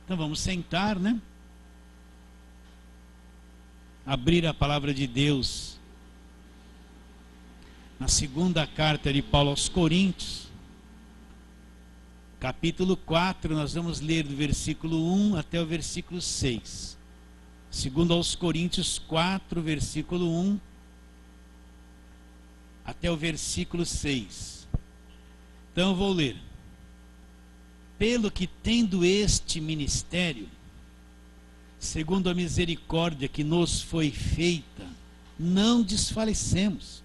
Então vamos sentar, né? Abrir a palavra de Deus na segunda carta de Paulo aos Coríntios, capítulo 4, nós vamos ler do versículo 1 até o versículo 6. Segundo aos Coríntios 4, versículo 1 até o versículo 6. Então eu vou ler. Pelo que tendo este ministério, segundo a misericórdia que nos foi feita, não desfalecemos.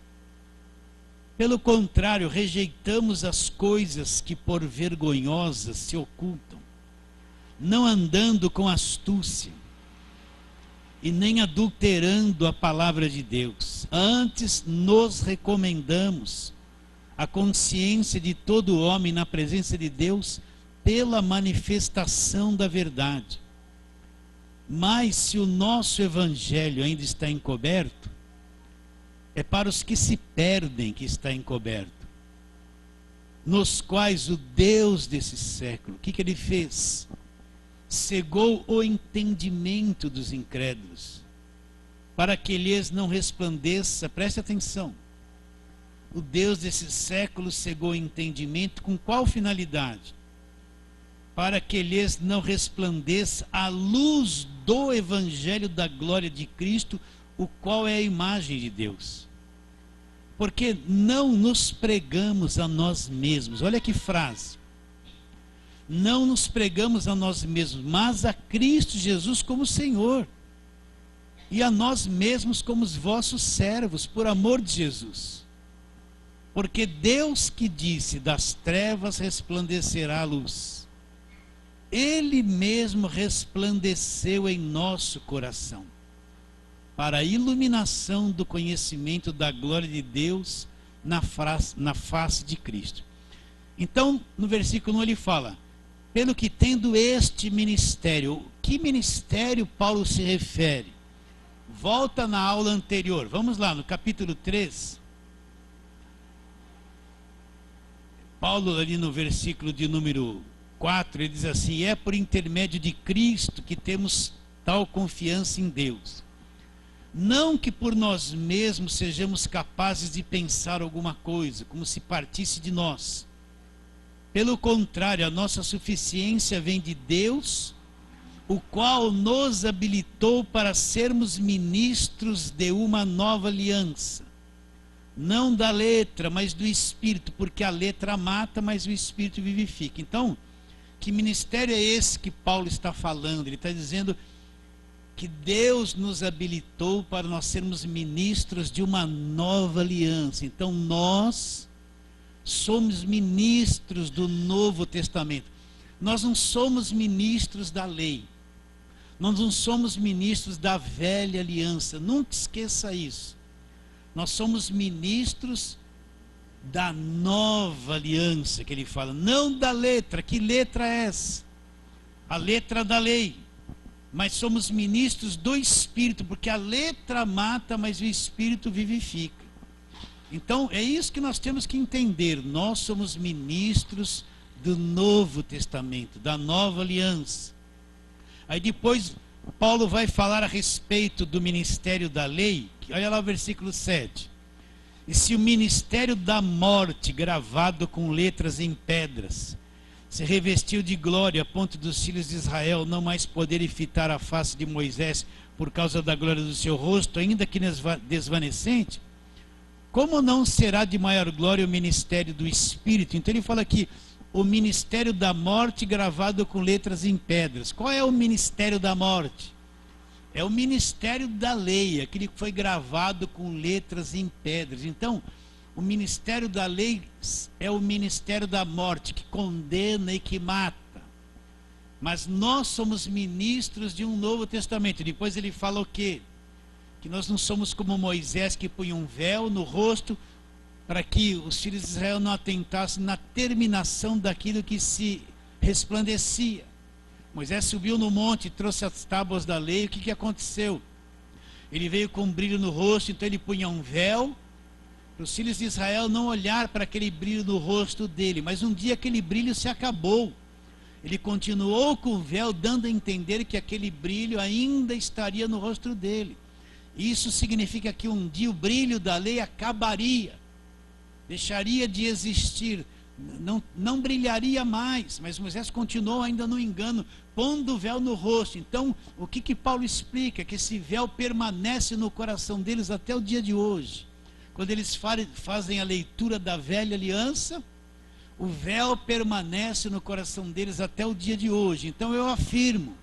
Pelo contrário, rejeitamos as coisas que por vergonhosas se ocultam, não andando com astúcia e nem adulterando a palavra de Deus. Antes nos recomendamos a consciência de todo homem na presença de Deus pela manifestação da verdade. Mas se o nosso evangelho ainda está encoberto, é para os que se perdem que está encoberto, nos quais o Deus desse século, o que ele fez? Cegou o entendimento dos incrédulos, para que lhes não resplandeça, preste atenção, o Deus desse século cegou o entendimento com qual finalidade? Para que lhes não resplandeça a luz do evangelho da glória de Cristo, o qual é a imagem de Deus. Porque não nos pregamos a nós mesmos, olha que frase, não nos pregamos a nós mesmos, mas a Cristo Jesus como Senhor, e a nós mesmos como os vossos servos, por amor de Jesus. Porque Deus que disse, das trevas resplandecerá a luz, Ele mesmo resplandeceu em nosso coração, para a iluminação do conhecimento da glória de Deus na face de Cristo. Então, no versículo 1 ele fala, pelo que tendo este ministério, que ministério Paulo se refere? Volta na aula anterior, vamos lá, no capítulo 3, Paulo ali no versículo de número 4, ele diz assim, é por intermédio de Cristo que temos tal confiança em Deus. Não que por nós mesmos sejamos capazes de pensar alguma coisa, como se partisse de nós. Pelo contrário, a nossa suficiência vem de Deus, o qual nos habilitou para sermos ministros de uma nova aliança. Não da letra, mas do Espírito, porque a letra mata, mas o Espírito vivifica. Então, que ministério é esse que Paulo está falando? Ele está dizendo que Deus nos habilitou para nós sermos ministros de uma nova aliança. Então nós somos ministros do Novo Testamento. Nós não somos ministros da lei. Nós não somos ministros da velha aliança. Nunca esqueça isso. Nós somos ministros da nova aliança que ele fala. Não da letra. Que letra é essa? A letra da lei. Mas somos ministros do Espírito, porque a letra mata, mas o Espírito vivifica. Então, é isso que nós temos que entender. Nós somos ministros do Novo Testamento, da nova aliança. Aí depois, Paulo vai falar a respeito do ministério da lei. Olha lá o versículo 7. E se o ministério da morte, gravado com letras em pedras, se revestiu de glória a ponto dos filhos de Israel não mais poderem fitar a face de Moisés por causa da glória do seu rosto, ainda que desvanecente, como não será de maior glória o ministério do Espírito? Então ele fala aqui, o ministério da morte gravado com letras em pedras. Qual é o ministério da morte? É o ministério da lei, aquele que foi gravado com letras em pedras. Então, o ministério da lei é o ministério da morte, que condena e que mata. Mas nós somos ministros de um Novo Testamento. Depois ele fala o quê? Que nós não somos como Moisés, que punha um véu no rosto, para que os filhos de Israel não atentassem na terminação daquilo que se resplandecia. Moisés subiu no monte, trouxe as tábuas da lei. O que aconteceu? Ele veio com um brilho no rosto, então ele punha um véu, para os filhos de Israel não olhar para aquele brilho no rosto dele. Mas um dia aquele brilho se acabou. Ele continuou com o véu, dando a entender que aquele brilho ainda estaria no rosto dele. Isso significa que um dia o brilho da lei acabaria, deixaria de existir, não brilharia mais, mas Moisés continuou ainda no engano, pondo o véu no rosto. Então, o que Paulo explica? Que esse véu permanece no coração deles até o dia de hoje. Quando eles fazem a leitura da velha aliança, o véu permanece no coração deles até o dia de hoje. Então eu afirmo,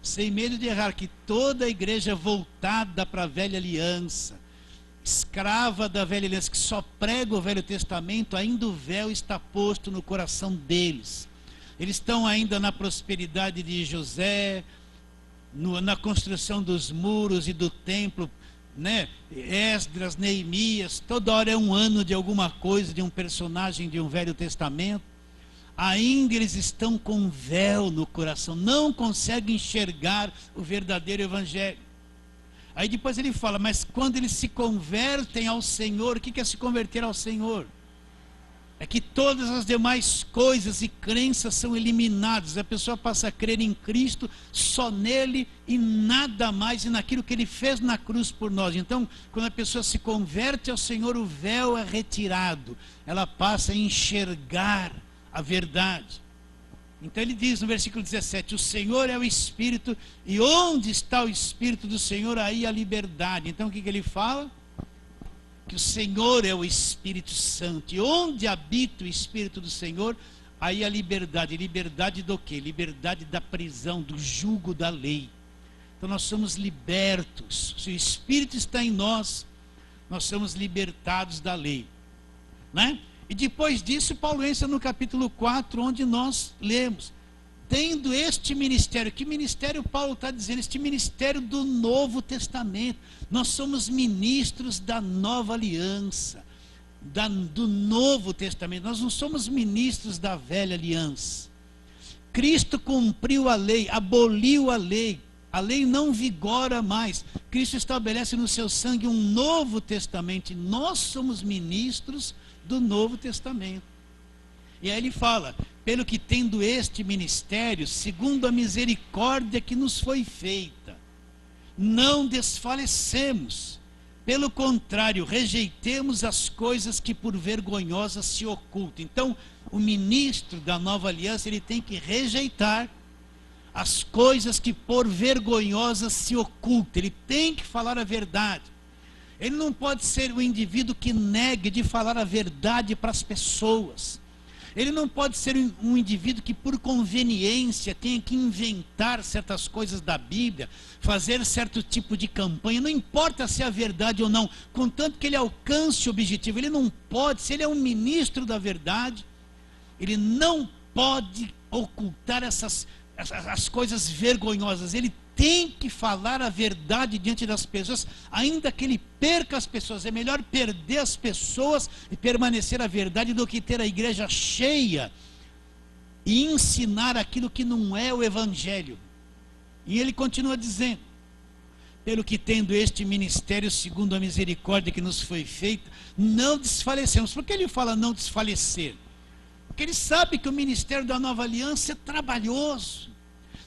sem medo de errar, que toda a igreja voltada para a velha aliança, escrava da velha aliança, que só prega o Velho Testamento, ainda o véu está posto no coração deles. Eles estão ainda na prosperidade de José, na construção dos muros e do templo, né? Esdras, Neemias, toda hora é um ano de alguma coisa, de um personagem de um Velho Testamento. Ainda eles estão com véu no coração, não conseguem enxergar o verdadeiro evangelho. Aí depois ele fala, mas quando eles se convertem ao Senhor, o que é se converter ao Senhor? É que todas as demais coisas e crenças são eliminadas. A pessoa passa a crer em Cristo, só nele e nada mais, e naquilo que ele fez na cruz por nós. Então, quando a pessoa se converte ao Senhor, o véu é retirado. Ela passa a enxergar a verdade. Então ele diz no versículo 17, o Senhor é o Espírito, e onde está o Espírito do Senhor, aí a liberdade. Então o que ele fala? Que o Senhor é o Espírito Santo, e onde habita o Espírito do Senhor, aí a liberdade. Liberdade do quê? Liberdade da prisão, do jugo da lei. Então nós somos libertos. Se o Espírito está em nós, nós somos libertados da lei, né? E depois disso Paulo entra no capítulo 4, onde nós lemos, tendo este ministério. Que ministério Paulo está dizendo? Este ministério do Novo Testamento. Nós somos ministros da nova aliança, do Novo Testamento. Nós não somos ministros da velha aliança. Cristo cumpriu a lei, aboliu a lei. A lei não vigora mais. Cristo estabelece no seu sangue um Novo Testamento. E nós somos ministros do Novo Testamento. E aí ele fala, pelo que tendo este ministério, segundo a misericórdia que nos foi feita, não desfalecemos, pelo contrário, rejeitemos as coisas que por vergonhosas se ocultam. Então, o ministro da nova aliança, ele tem que rejeitar as coisas que por vergonhosas se ocultam. Ele tem que falar a verdade. Ele não pode ser o indivíduo que negue de falar a verdade para as pessoas. Ele não pode ser um indivíduo que por conveniência tenha que inventar certas coisas da Bíblia, fazer certo tipo de campanha, não importa se é a verdade ou não, contanto que ele alcance o objetivo. Ele não pode, se ele é um ministro da verdade, ele não pode ocultar as coisas vergonhosas. Ele tem que falar a verdade diante das pessoas, ainda que ele perca as pessoas. É melhor perder as pessoas e permanecer a verdade do que ter a igreja cheia e ensinar aquilo que não é o evangelho. E ele continua dizendo, pelo que tendo este ministério segundo a misericórdia que nos foi feita, não desfalecemos. Por que ele fala não desfalecer? Porque ele sabe que o ministério da nova aliança é trabalhoso,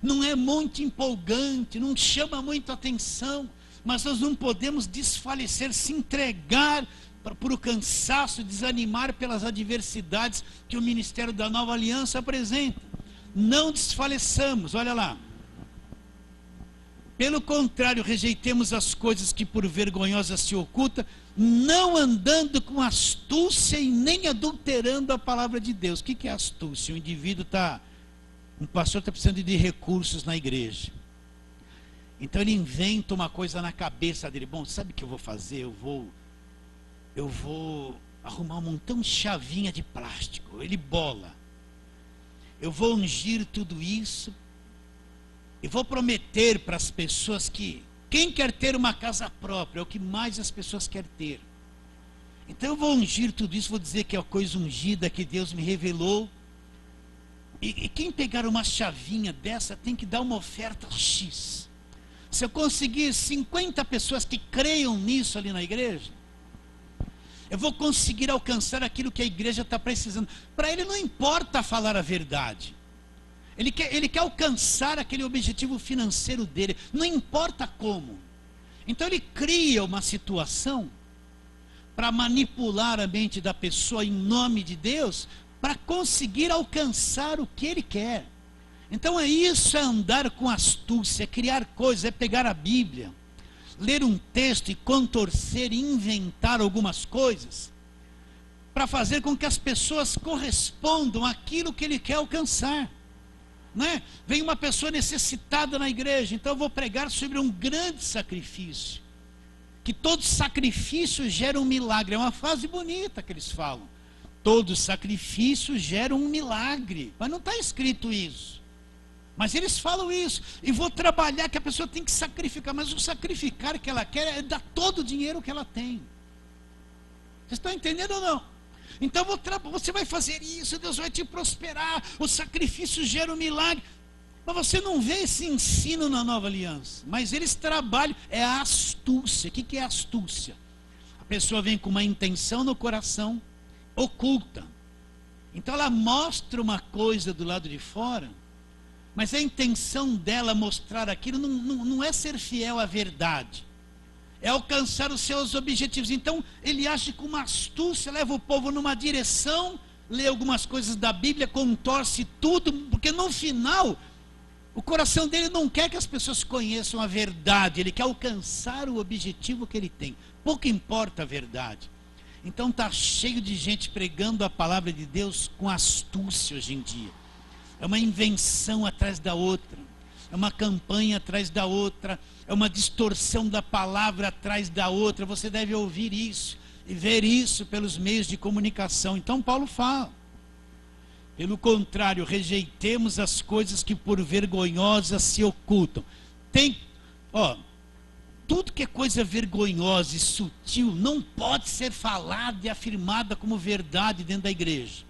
não é muito empolgante, não chama muito atenção, mas nós não podemos desfalecer, se entregar por o cansaço, desanimar pelas adversidades que o ministério da nova aliança apresenta. Não desfaleçamos, olha lá. Pelo contrário, rejeitemos as coisas que por vergonhosas se ocultam, não andando com astúcia e nem adulterando a palavra de Deus. O que é astúcia? Um pastor está precisando de recursos na igreja. Então ele inventa uma coisa na cabeça dele. Bom, sabe o que eu vou fazer? Eu vou arrumar um montão de chavinha de plástico. Ele bola. Eu vou ungir tudo isso. E vou prometer para as pessoas que quem quer ter uma casa própria é o que mais as pessoas querem ter. Então eu vou ungir tudo isso, vou dizer que é a coisa ungida que Deus me revelou. E quem pegar uma chavinha dessa tem que dar uma oferta X. Se eu conseguir 50 pessoas que creiam nisso ali na igreja, eu vou conseguir alcançar aquilo que a igreja está precisando. Para ele não importa falar a verdade. Ele quer alcançar aquele objetivo financeiro dele, não importa como. Então ele cria uma situação para manipular a mente da pessoa em nome de Deus, para conseguir alcançar o que ele quer. Então isso é andar com astúcia, é criar coisas, é pegar a Bíblia, ler um texto e contorcer e inventar algumas coisas, para fazer com que as pessoas correspondam àquilo que ele quer alcançar. Né? Vem uma pessoa necessitada na igreja, então eu vou pregar sobre um grande sacrifício, que todo sacrifício gera um milagre. É uma frase bonita que eles falam, todo sacrifício gera um milagre, mas não está escrito isso, mas eles falam isso. E vou trabalhar que a pessoa tem que sacrificar, mas o sacrificar que ela quer é dar todo o dinheiro que ela tem. Vocês estão entendendo ou não? Então você vai fazer isso, Deus vai te prosperar, o sacrifício gera um milagre. Mas você não vê esse ensino na Nova Aliança. Mas eles trabalham, é a astúcia. O que é astúcia? A pessoa vem com uma intenção no coração, oculta. Então ela mostra uma coisa do lado de fora, mas a intenção dela mostrar aquilo não é ser fiel à verdade, é alcançar os seus objetivos. Então ele age com uma astúcia, leva o povo numa direção, lê algumas coisas da Bíblia, contorce tudo, porque no final o coração dele não quer que as pessoas conheçam a verdade, ele quer alcançar o objetivo que ele tem. Pouco importa a verdade. Então está cheio de gente pregando a palavra de Deus com astúcia hoje em dia. É uma invenção atrás da outra, é uma campanha atrás da outra, é uma distorção da palavra atrás da outra. Você deve ouvir isso e ver isso pelos meios de comunicação. Então Paulo fala, pelo contrário, rejeitemos as coisas que por vergonhosas se ocultam. Tudo que é coisa vergonhosa e sutil não pode ser falada e afirmada como verdade dentro da igreja.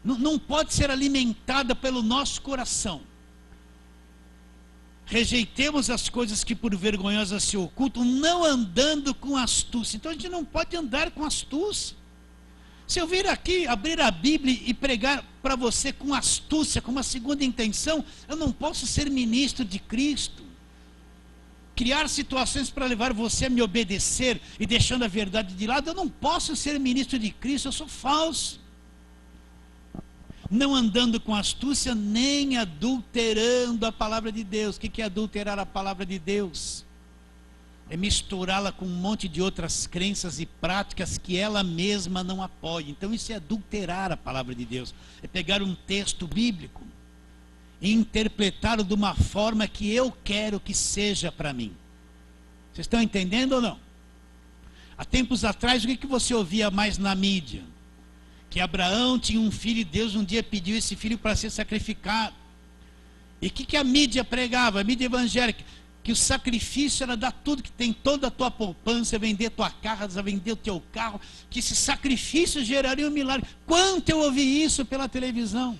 Não pode ser alimentada pelo nosso coração. Rejeitemos as coisas que por vergonhosas se ocultam, não andando com astúcia. Então a gente não pode andar com astúcia. Se eu vir aqui, abrir a Bíblia e pregar para você com astúcia, com uma segunda intenção, eu não posso ser ministro de Cristo. Criar situações para levar você a me obedecer e deixando a verdade de lado, eu não posso ser ministro de Cristo, eu sou falso. Não andando com astúcia, nem adulterando a palavra de Deus. O que é adulterar a palavra de Deus? É misturá-la com um monte de outras crenças e práticas que ela mesma não apoia. Então isso é adulterar a palavra de Deus. É pegar um texto bíblico e interpretá-lo de uma forma que eu quero que seja para mim. Vocês estão entendendo ou não? Há tempos atrás, o que você ouvia mais na mídia? Que Abraão tinha um filho e Deus um dia pediu esse filho para ser sacrificado. E o que a mídia pregava? A mídia evangélica, que o sacrifício era dar tudo que tem, toda a tua poupança, vender tua casa, vender o teu carro, que esse sacrifício geraria um milagre. Quanto eu ouvi isso pela televisão?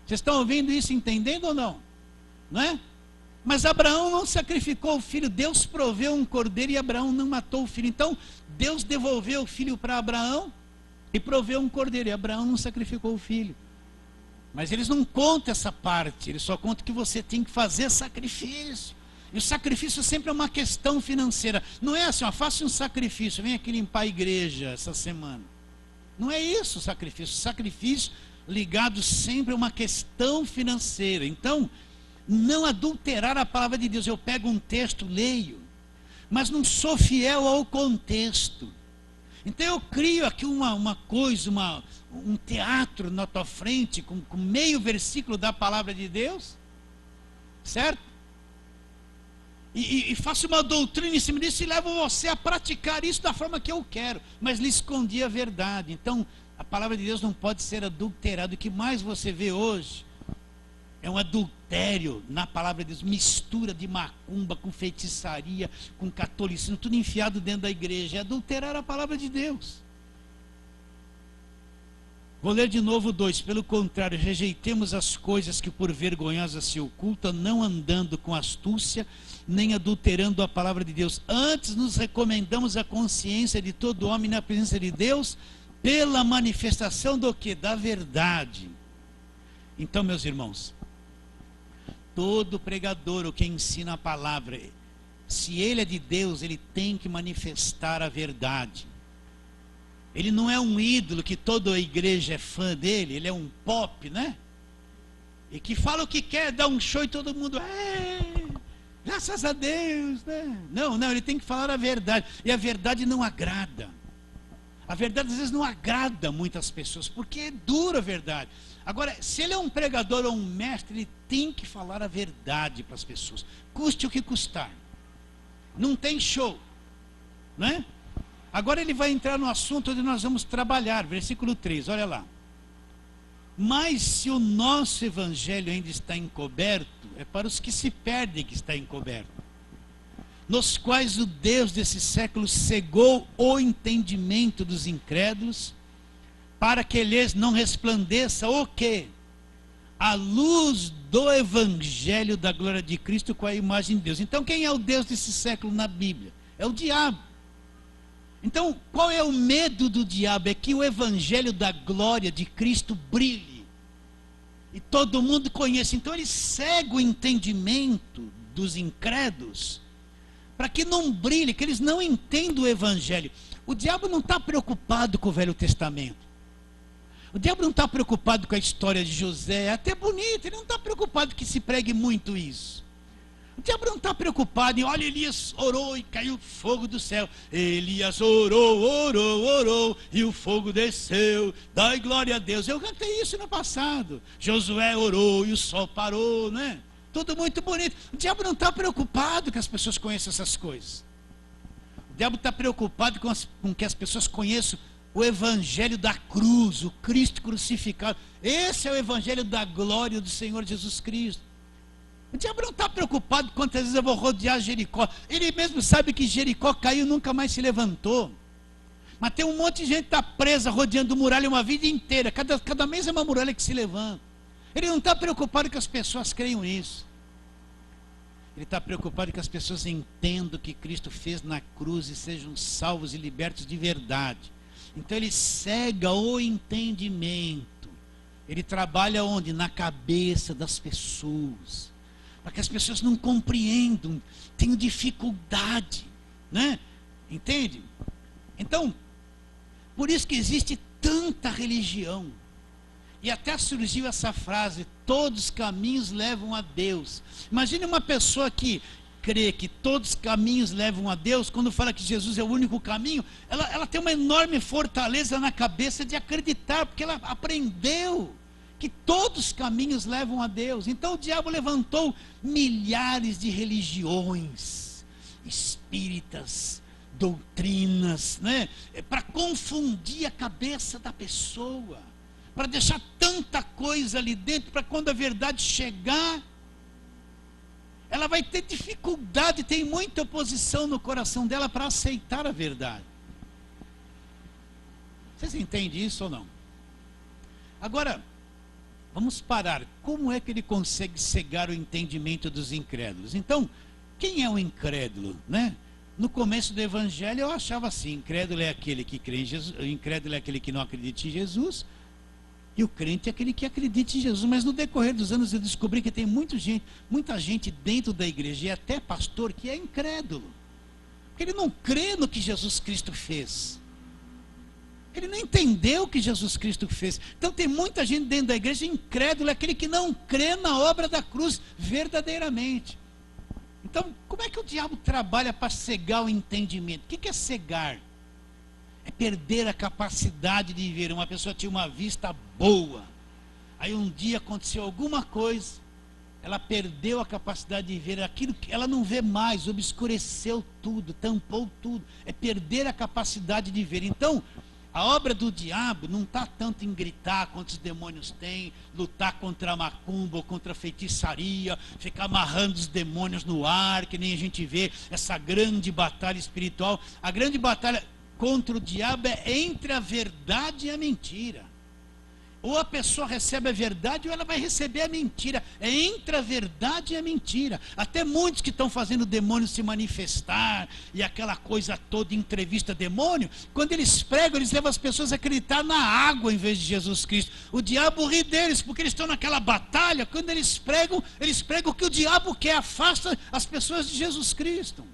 Vocês estão ouvindo isso, entendendo ou não? Não é? Mas Abraão não sacrificou o filho, Deus proveu um cordeiro e Abraão não matou o filho. Então Deus devolveu o filho para Abraão e proveu um cordeiro, e Abraão não sacrificou o filho. Mas eles não contam essa parte, eles só contam que você tem que fazer sacrifício. E o sacrifício sempre é uma questão financeira. Não é assim, faça um sacrifício, vem aqui limpar a igreja essa semana. Não é isso o sacrifício. O sacrifício ligado sempre a uma questão financeira. Então, não adulterar a palavra de Deus. Eu pego um texto, leio, mas não sou fiel ao contexto. Então eu crio aqui uma coisa, um teatro na tua frente, com meio versículo da palavra de Deus, certo? E faço uma doutrina em cima disso e levo você a praticar isso da forma que eu quero, mas lhe escondi a verdade. Então a palavra de Deus não pode ser adulterada. O que mais você vê hoje é um adultério na palavra de Deus, mistura de macumba com feitiçaria, com catolicismo, tudo enfiado dentro da igreja. É adulterar a palavra de Deus. Vou ler de novo 2. Pelo contrário, rejeitemos as coisas que por vergonhosas se ocultam, não andando com astúcia, nem adulterando a palavra de Deus. Antes nos recomendamos a consciência de todo homem na presença de Deus, pela manifestação do quê? Da verdade. Então, meus irmãos, todo pregador ou quem ensina a palavra, se ele é de Deus, ele tem que manifestar a verdade. Ele não é um ídolo que toda a igreja é fã dele, ele é um pop, né? E que fala o que quer, dá um show e todo mundo, graças a Deus, né? Não, ele tem que falar a verdade. E a verdade não agrada. A verdade às vezes não agrada muitas pessoas, porque é dura a verdade. Agora, se ele é um pregador ou um mestre, ele tem que falar a verdade para as pessoas, custe o que custar. Não tem show, né? Agora ele vai entrar no assunto onde nós vamos trabalhar, versículo 3, olha lá. Mas se o nosso evangelho ainda está encoberto, é para os que se perdem que está encoberto, nos quais o Deus desse século cegou o entendimento dos incrédulos, para que lhes não resplandeça o quê? A luz do evangelho da glória de Cristo com a imagem de Deus. Então quem é o Deus desse século na Bíblia? É o diabo. Então qual é o medo do diabo? É que o evangelho da glória de Cristo brilhe e todo mundo conheça. Então ele cega o entendimento dos incrédulos para que não brilhe, que eles não entendam o evangelho. O diabo não está preocupado com o Velho Testamento. O diabo não está preocupado com a história de José, é até bonito, ele não está preocupado que se pregue muito isso. O diabo não está preocupado em, olha, Elias orou e caiu fogo do céu. Elias orou, e o fogo desceu, dai glória a Deus. Eu cantei isso no passado. Josué orou e o sol parou, né? Tudo muito bonito. O diabo não está preocupado que as pessoas conheçam essas coisas. O diabo está preocupado com que as pessoas conheçam o evangelho da cruz, o Cristo crucificado. Esse é o evangelho da glória do Senhor Jesus Cristo. O diabo não está preocupado quantas vezes eu vou rodear Jericó. Ele mesmo sabe que Jericó caiu e nunca mais se levantou. Mas tem um monte de gente que está presa rodeando muralha uma vida inteira. Cada mês é uma muralha que se levanta. Ele não está preocupado que as pessoas creiam nisso. Ele está preocupado que as pessoas entendam o que Cristo fez na cruz e sejam salvos e libertos de verdade. Então ele cega o entendimento. Ele trabalha onde? Na cabeça das pessoas, para que as pessoas não compreendam, tenham dificuldade, né? Entende? Então, por isso que existe tanta religião. E até surgiu essa frase, todos os caminhos levam a Deus. Imagine uma pessoa que crê que todos os caminhos levam a Deus, quando fala que Jesus é o único caminho, ela tem uma enorme fortaleza na cabeça de acreditar, porque ela aprendeu que todos os caminhos levam a Deus. Então o diabo levantou milhares de religiões, espíritas, doutrinas, né, para confundir a cabeça da pessoa, para deixar tanta coisa ali dentro, para quando a verdade chegar, ela vai ter dificuldade, tem muita oposição no coração dela para aceitar a verdade. Vocês entendem isso ou não? Agora, vamos parar. Como é que ele consegue cegar o entendimento dos incrédulos? Então, quem é o incrédulo, né? No começo do evangelho eu achava assim, incrédulo é aquele que crê em Jesus, incrédulo é aquele que não acredita em Jesus, e o crente é aquele que acredita em Jesus. Mas no decorrer dos anos eu descobri que tem muita gente dentro da igreja, e até pastor, que é incrédulo. Porque ele não crê no que Jesus Cristo fez. Ele não entendeu o que Jesus Cristo fez. Então tem muita gente dentro da igreja incrédulo, é aquele que não crê na obra da cruz verdadeiramente. Então, como é que o diabo trabalha para cegar o entendimento? O que é cegar? É perder a capacidade de ver. Uma pessoa tinha uma vista boa, aí um dia aconteceu alguma coisa, ela perdeu a capacidade de ver aquilo que ela não vê mais, obscureceu tudo, tampou tudo. É perder a capacidade de ver. Então, a obra do diabo não está tanto em gritar quantos demônios tem, lutar contra a macumba ou contra a feitiçaria, ficar amarrando os demônios no ar, que nem a gente vê, essa grande batalha espiritual. A grande batalha contra o diabo é entre a verdade e a mentira. Ou a pessoa recebe a verdade ou ela vai receber a mentira. É entre a verdade e a mentira. Até muitos que estão fazendo o demônio se manifestar e aquela coisa toda, entrevista demônio, quando eles pregam, eles levam as pessoas a acreditar na água em vez de Jesus Cristo. O diabo ri deles, porque eles estão naquela batalha. Quando eles pregam o que o diabo quer, afasta as pessoas de Jesus Cristo.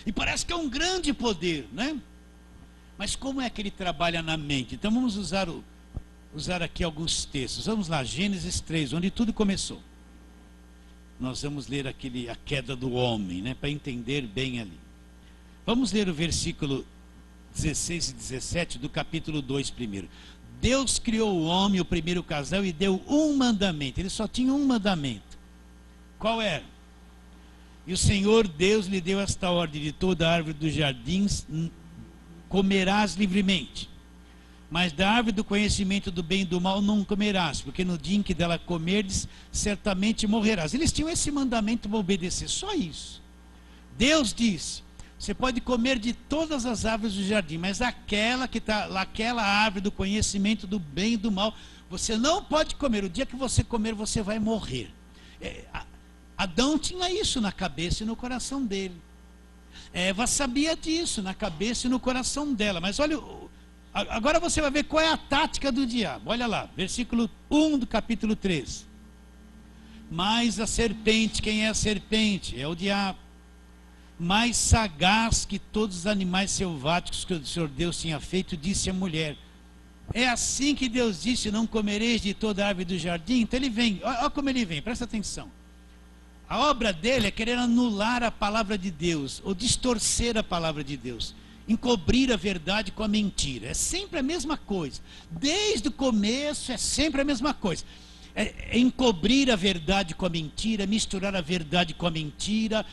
E parece que é um grande poder, né? Mas como é que ele trabalha na mente? Então vamos usar aqui alguns textos. Vamos lá, Gênesis 3, onde tudo começou. Nós vamos ler a queda do homem, né, para entender bem ali. Vamos ler o versículo 16 e 17 do capítulo 2 primeiro. Deus criou o homem, o primeiro casal, e deu um mandamento. Ele só tinha um mandamento. Qual era? E o Senhor Deus lhe deu esta ordem: de toda árvore dos jardins comerás livremente, mas da árvore do conhecimento do bem e do mal não comerás, porque no dia em que dela comerdes, certamente morrerás. Eles tinham esse mandamento para obedecer, só isso. Deus disse: você pode comer de todas as árvores do jardim, mas aquela árvore do conhecimento do bem e do mal, você não pode comer. O dia que você comer, você vai morrer. Adão tinha isso na cabeça e no coração dele. Eva sabia disso na cabeça e no coração dela. Mas olha, agora você vai ver qual é a tática do diabo. Olha lá, versículo 1 do capítulo 3. Mas a serpente, quem é a serpente? É o diabo. Mais sagaz que todos os animais selváticos que o Senhor Deus tinha feito, disse a mulher: é assim que Deus disse: não comereis de toda a árvore do jardim? Então ele vem, olha como ele vem, presta atenção. A obra dele é querer anular a palavra de Deus, ou distorcer a palavra de Deus, encobrir a verdade com a mentira. É sempre a mesma coisa. Desde o começo é sempre a mesma coisa. É encobrir a verdade com a mentira, misturar a verdade com a mentira,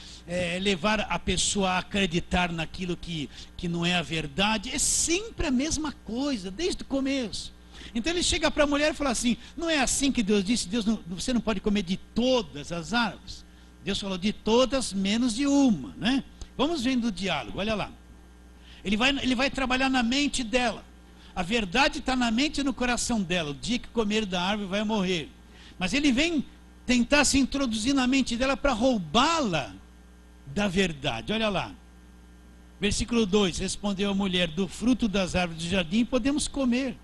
levar a pessoa a acreditar naquilo que não é a verdade. É sempre a mesma coisa, desde o começo. Então ele chega para a mulher e fala assim: não é assim que Deus disse, você não pode comer de todas as árvores. Deus falou de todas menos de uma, né? Vamos vendo o diálogo, olha lá. Ele vai trabalhar na mente dela. A verdade está na mente e no coração dela. O dia que comer da árvore vai morrer. Mas ele vem tentar se introduzir na mente dela para roubá-la da verdade. Olha lá. Versículo 2. Respondeu a mulher: do fruto das árvores do jardim podemos comer.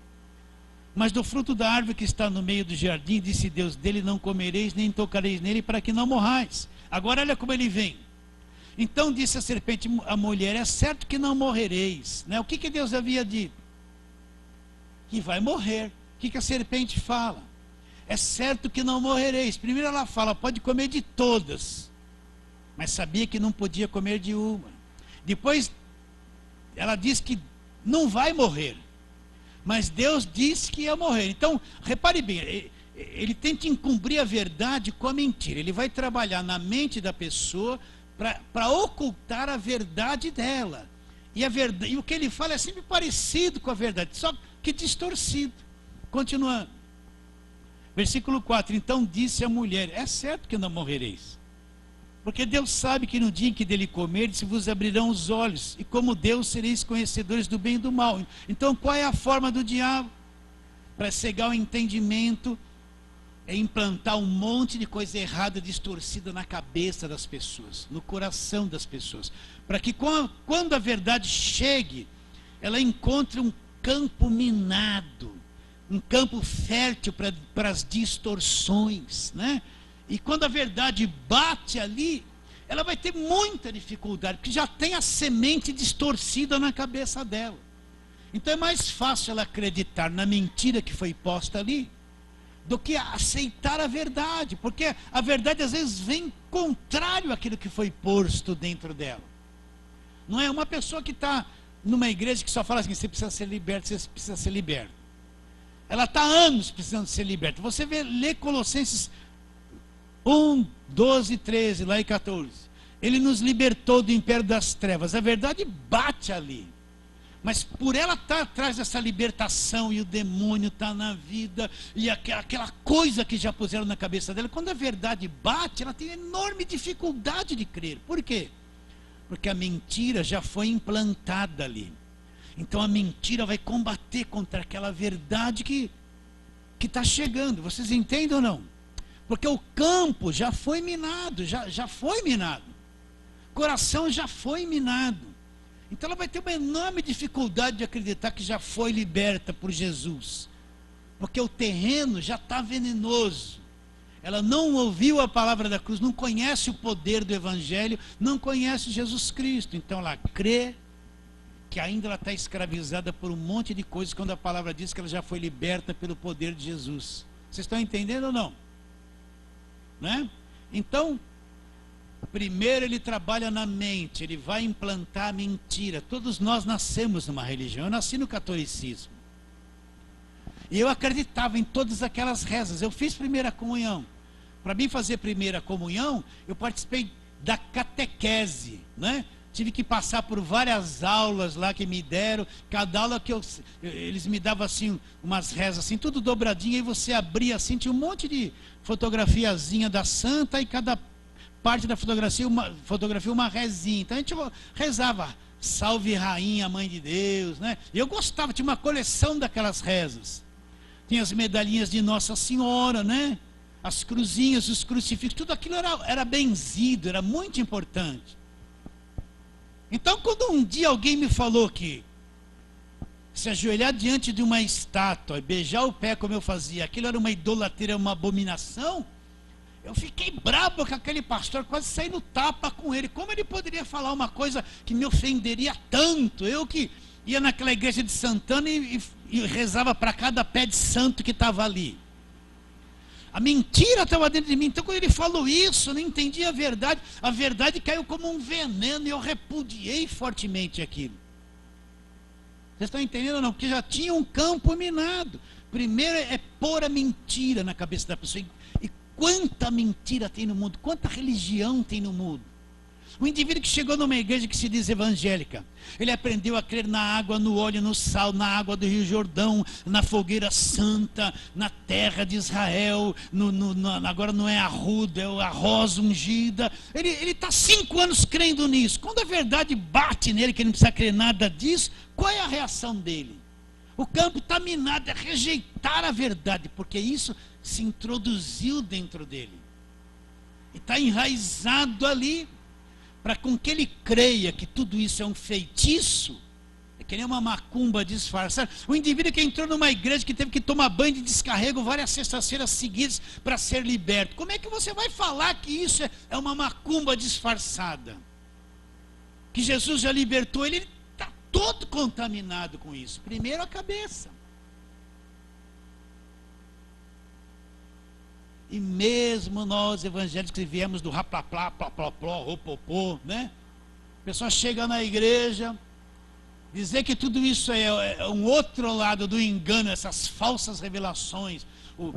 Mas do fruto da árvore que está no meio do jardim, disse Deus: dele não comereis, nem tocareis nele, para que não morrais. Agora olha como ele vem. Então disse a serpente à mulher: é certo que não morrereis, né? O que Deus havia dito? Que vai morrer. O que a serpente fala? É certo que não morrereis. Primeiro ela fala: pode comer de todas, mas sabia que não podia comer de uma. Depois ela diz que não vai morrer, mas Deus disse que ia morrer. Então, repare bem, ele tenta encobrir a verdade com a mentira. Ele vai trabalhar na mente da pessoa para ocultar a verdade dela. E o que ele fala é sempre parecido com a verdade, só que distorcido. Continuando. Versículo 4. Então disse a mulher: é certo que não morrereis, porque Deus sabe que no dia em que dele comerdes, vos abrirão os olhos, e como Deus sereis conhecedores do bem e do mal. Então qual é a forma do diabo? Para cegar o entendimento, é implantar um monte de coisa errada, distorcida na cabeça das pessoas, no coração das pessoas, para que quando a verdade chegue, ela encontre um campo minado, um campo fértil para as distorções, né? E quando a verdade bate ali, ela vai ter muita dificuldade, porque já tem a semente distorcida na cabeça dela. Então é mais fácil ela acreditar na mentira que foi posta ali, do que aceitar a verdade, porque a verdade às vezes vem contrário àquilo que foi posto dentro dela. Não é uma pessoa que está numa igreja que só fala assim: você precisa ser liberto, você precisa ser liberto. Ela está há anos precisando ser liberta. Você lê Colossenses 1, 12, 13, lá e 14. Ele nos libertou do império das trevas. A verdade bate ali. Mas por ela estar atrás dessa libertação, e o demônio está na vida, e aquela coisa que já puseram na cabeça dela, quando a verdade bate, ela tem enorme dificuldade de crer. Por quê? Porque a mentira já foi implantada ali. Então a mentira vai combater contra aquela verdade que que está chegando. Vocês entendem ou não? Porque o campo já foi minado, já foi minado. O coração já foi minado. Então ela vai ter uma enorme dificuldade de acreditar que já foi liberta por Jesus. Porque o terreno já está venenoso. Ela não ouviu a palavra da cruz, não conhece o poder do Evangelho, não conhece Jesus Cristo. Então ela crê que ainda ela está escravizada por um monte de coisas, quando a palavra diz que ela já foi liberta pelo poder de Jesus. Vocês estão entendendo ou não? Né? Então, primeiro ele trabalha na mente, ele vai implantar a mentira. Todos nós nascemos numa religião, eu nasci no catolicismo. E eu acreditava em todas aquelas rezas. Eu fiz primeira comunhão. Para mim fazer primeira comunhão, eu participei da catequese, né? Tive que passar por várias aulas lá que me deram. Cada aula que eles me davam assim, umas rezas assim, tudo dobradinho. E você abria assim, tinha um monte de fotografiazinha da santa. E cada parte da fotografia uma rezinha. Então a gente rezava, salve rainha, mãe de Deus, né? E eu gostava, tinha uma coleção daquelas rezas. Tinha as medalhinhas de Nossa Senhora, né? As cruzinhas, os crucifixos, tudo aquilo era benzido, era muito importante. Então, quando um dia alguém me falou que se ajoelhar diante de uma estátua e beijar o pé como eu fazia, aquilo era uma idolatria, uma abominação, eu fiquei brabo com aquele pastor, quase saí no tapa com ele. Como ele poderia falar uma coisa que me ofenderia tanto? Eu que ia naquela igreja de Santana e rezava para cada pé de santo que estava ali. A mentira estava dentro de mim. Então quando ele falou isso, eu não entendi a verdade. A verdade caiu como um veneno e eu repudiei fortemente aquilo. Vocês estão entendendo ou não? Porque já tinha um campo minado. Primeiro é pôr a mentira na cabeça da pessoa. E quanta mentira tem no mundo, quanta religião tem no mundo. O indivíduo que chegou numa igreja que se diz evangélica, ele aprendeu a crer na água, no óleo, no sal, na água do Rio Jordão, na fogueira santa, na terra de Israel, agora não é arruda, é a rosa ungida. Ele está 5 anos crendo nisso. Quando a verdade bate nele, que ele não precisa crer nada disso, qual é a reação dele? O campo está minado, é rejeitar a verdade, porque isso se introduziu dentro dele. E está enraizado ali. Para com que ele creia que tudo isso é um feitiço, é que nem uma macumba disfarçada. O indivíduo que entrou numa igreja que teve que tomar banho de descarrego várias sextas-feiras seguidas para ser liberto. Como é que você vai falar que isso é uma macumba disfarçada? Que Jesus já libertou ele está todo contaminado com isso. Primeiro a cabeça. E mesmo nós evangélicos que viemos do raplaplá, plapló, ropopô, né? A pessoa chega na igreja, dizer que tudo isso é um outro lado do engano, essas falsas revelações.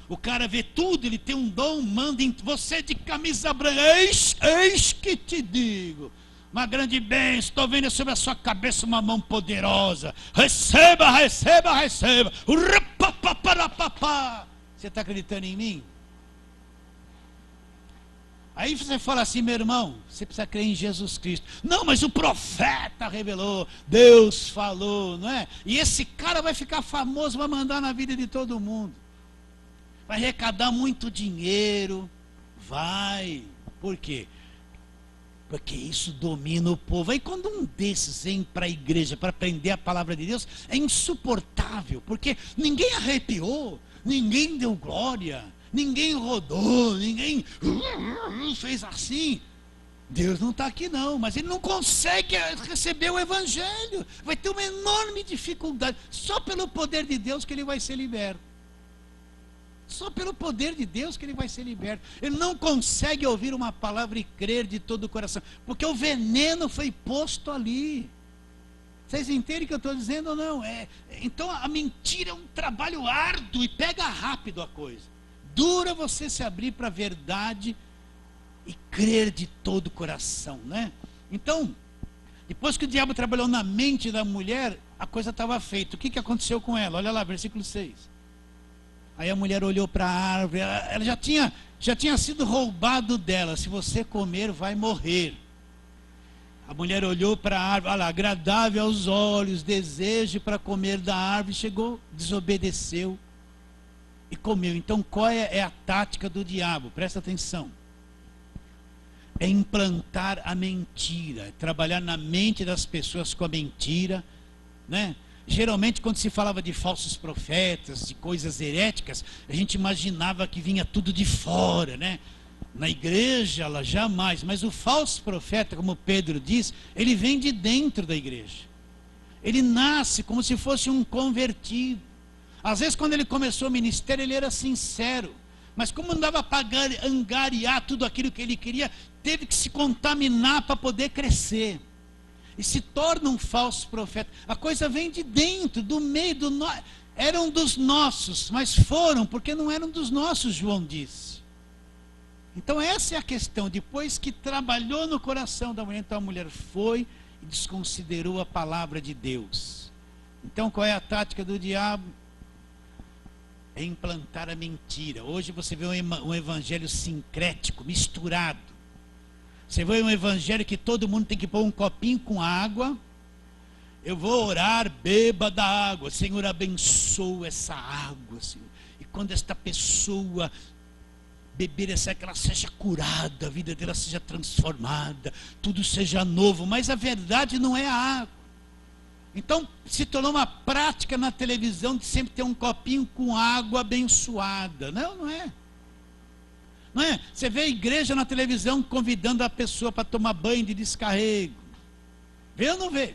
O cara vê tudo, ele tem um dom, manda em você de camisa branca, eis que te digo, uma grande bênção, estou vendo sobre a sua cabeça uma mão poderosa, receba, receba, receba, você está acreditando em mim? Aí você fala assim, meu irmão, você precisa crer em Jesus Cristo. Não, mas o profeta revelou, Deus falou, não é? E esse cara vai ficar famoso, vai mandar na vida de todo mundo. Vai arrecadar muito dinheiro, vai. Por quê? Porque isso domina o povo. Aí quando um desses vem para a igreja para aprender a palavra de Deus, é insuportável, porque ninguém arrepiou, ninguém deu glória. Ninguém rodou, ninguém fez assim. Deus não está aqui não, mas ele não consegue receber o evangelho. Vai ter uma enorme dificuldade. Só pelo poder de Deus que ele vai ser liberto. Só pelo poder de Deus que ele vai ser liberto. Ele não consegue ouvir uma palavra e crer de todo o coração, porque o veneno foi posto ali. Vocês entendem o que eu estou dizendo ou não? Então a mentira é um trabalho árduo e pega rápido a coisa. Dura você se abrir para a verdade e crer de todo o coração, né? Então, depois que o diabo trabalhou na mente da mulher, a coisa estava feita. O que aconteceu com ela? Olha lá, versículo 6. Aí a mulher olhou para a árvore, ela já tinha sido roubado dela. Se você comer, vai morrer. A mulher olhou para a árvore, olha lá, agradável aos olhos, desejo para comer da árvore, chegou, desobedeceu. e comeu. Então qual é a tática do diabo? Presta atenção. É implantar a mentira, é trabalhar na mente das pessoas com a mentira, né? Geralmente quando se falava de falsos profetas, de coisas heréticas, a gente imaginava que vinha tudo de fora, né? Na igreja, ela jamais, mas o falso profeta, como Pedro diz, ele vem de dentro da igreja. Ele nasce como se fosse um convertido. Às vezes quando ele começou o ministério, ele era sincero, mas como não dava para angariar tudo aquilo que ele queria, teve que se contaminar para poder crescer. E se torna um falso profeta. A coisa vem de dentro, do meio do nosso. Eram dos nossos, mas foram porque não eram dos nossos, João disse. Então essa é a questão. Depois que trabalhou no coração da mulher, então a mulher foi e desconsiderou a palavra de Deus. Então qual é a tática do diabo? É implantar a mentira. Hoje você vê um evangelho sincrético, misturado. Você vê um evangelho que todo mundo tem que pôr um copinho com água. Eu vou orar, beba da água. Senhor, abençoa essa água, Senhor. E quando esta pessoa beber essa, que ela seja curada, a vida dela seja transformada, tudo seja novo. Mas a verdade não é a água. Então se tornou uma prática na televisão de sempre ter um copinho com água abençoada. Não, não é. Não é? Você vê a igreja na televisão convidando a pessoa para tomar banho de descarrego. Vê ou não vê?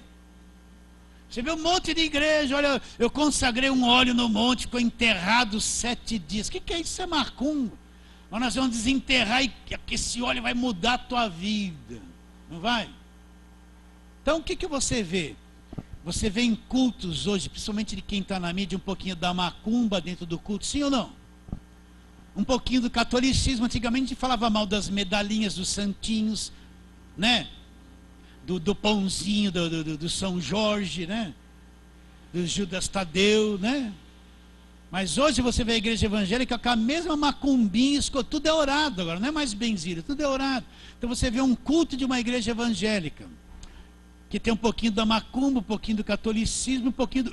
Você vê um monte de igreja, olha, eu consagrei um óleo no monte, ficou enterrado 7 dias. O que é isso? Isso é macumba. Mas nós vamos desenterrar e esse óleo vai mudar a tua vida. Não vai? Então o que você vê? Você vê em cultos hoje, principalmente de quem está na mídia, um pouquinho da macumba dentro do culto, sim ou não? Um pouquinho do catolicismo. Antigamente a gente falava mal das medalhinhas dos santinhos, né? Do pãozinho do São Jorge, né? Do Judas Tadeu, né? Mas hoje você vê a igreja evangélica com a mesma macumbinha, tudo é orado agora, não é mais benzido, tudo é orado. Então você vê um culto de uma igreja evangélica que tem um pouquinho da macumba, um pouquinho do catolicismo, um pouquinho do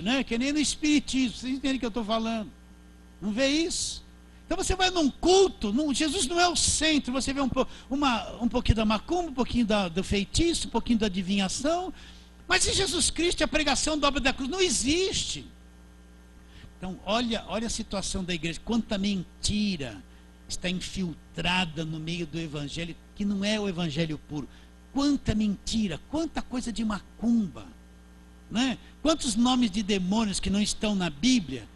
né? Que nem no espiritismo. Vocês entendem o que eu estou falando? Não vê isso? Então você vai num culto, Jesus não é o centro, você vê um pouquinho da macumba, um pouquinho do feitiço, um pouquinho da adivinhação, mas em Jesus Cristo a pregação da obra da cruz não existe. Então olha a situação da igreja, quanta mentira está infiltrada no meio do evangelho, que não é o evangelho puro. Quanta mentira, quanta coisa de macumba, né? Quantos nomes de demônios que não estão na Bíblia,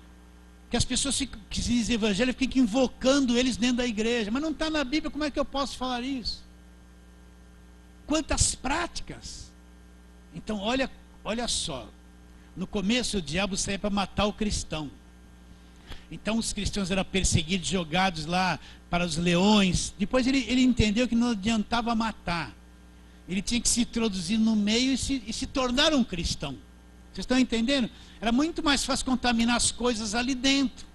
que as pessoas que se dizem evangélicos ficam invocando eles dentro da igreja, mas não está na Bíblia, como é que eu posso falar isso? Quantas práticas. Então olha só, no começo o diabo saía para matar o cristão. Então os cristãos eram perseguidos, jogados lá para os leões. Depois ele entendeu que não adiantava matar, ele tinha que se introduzir no meio e se tornar um cristão. Vocês estão entendendo? Era muito mais fácil contaminar as coisas ali dentro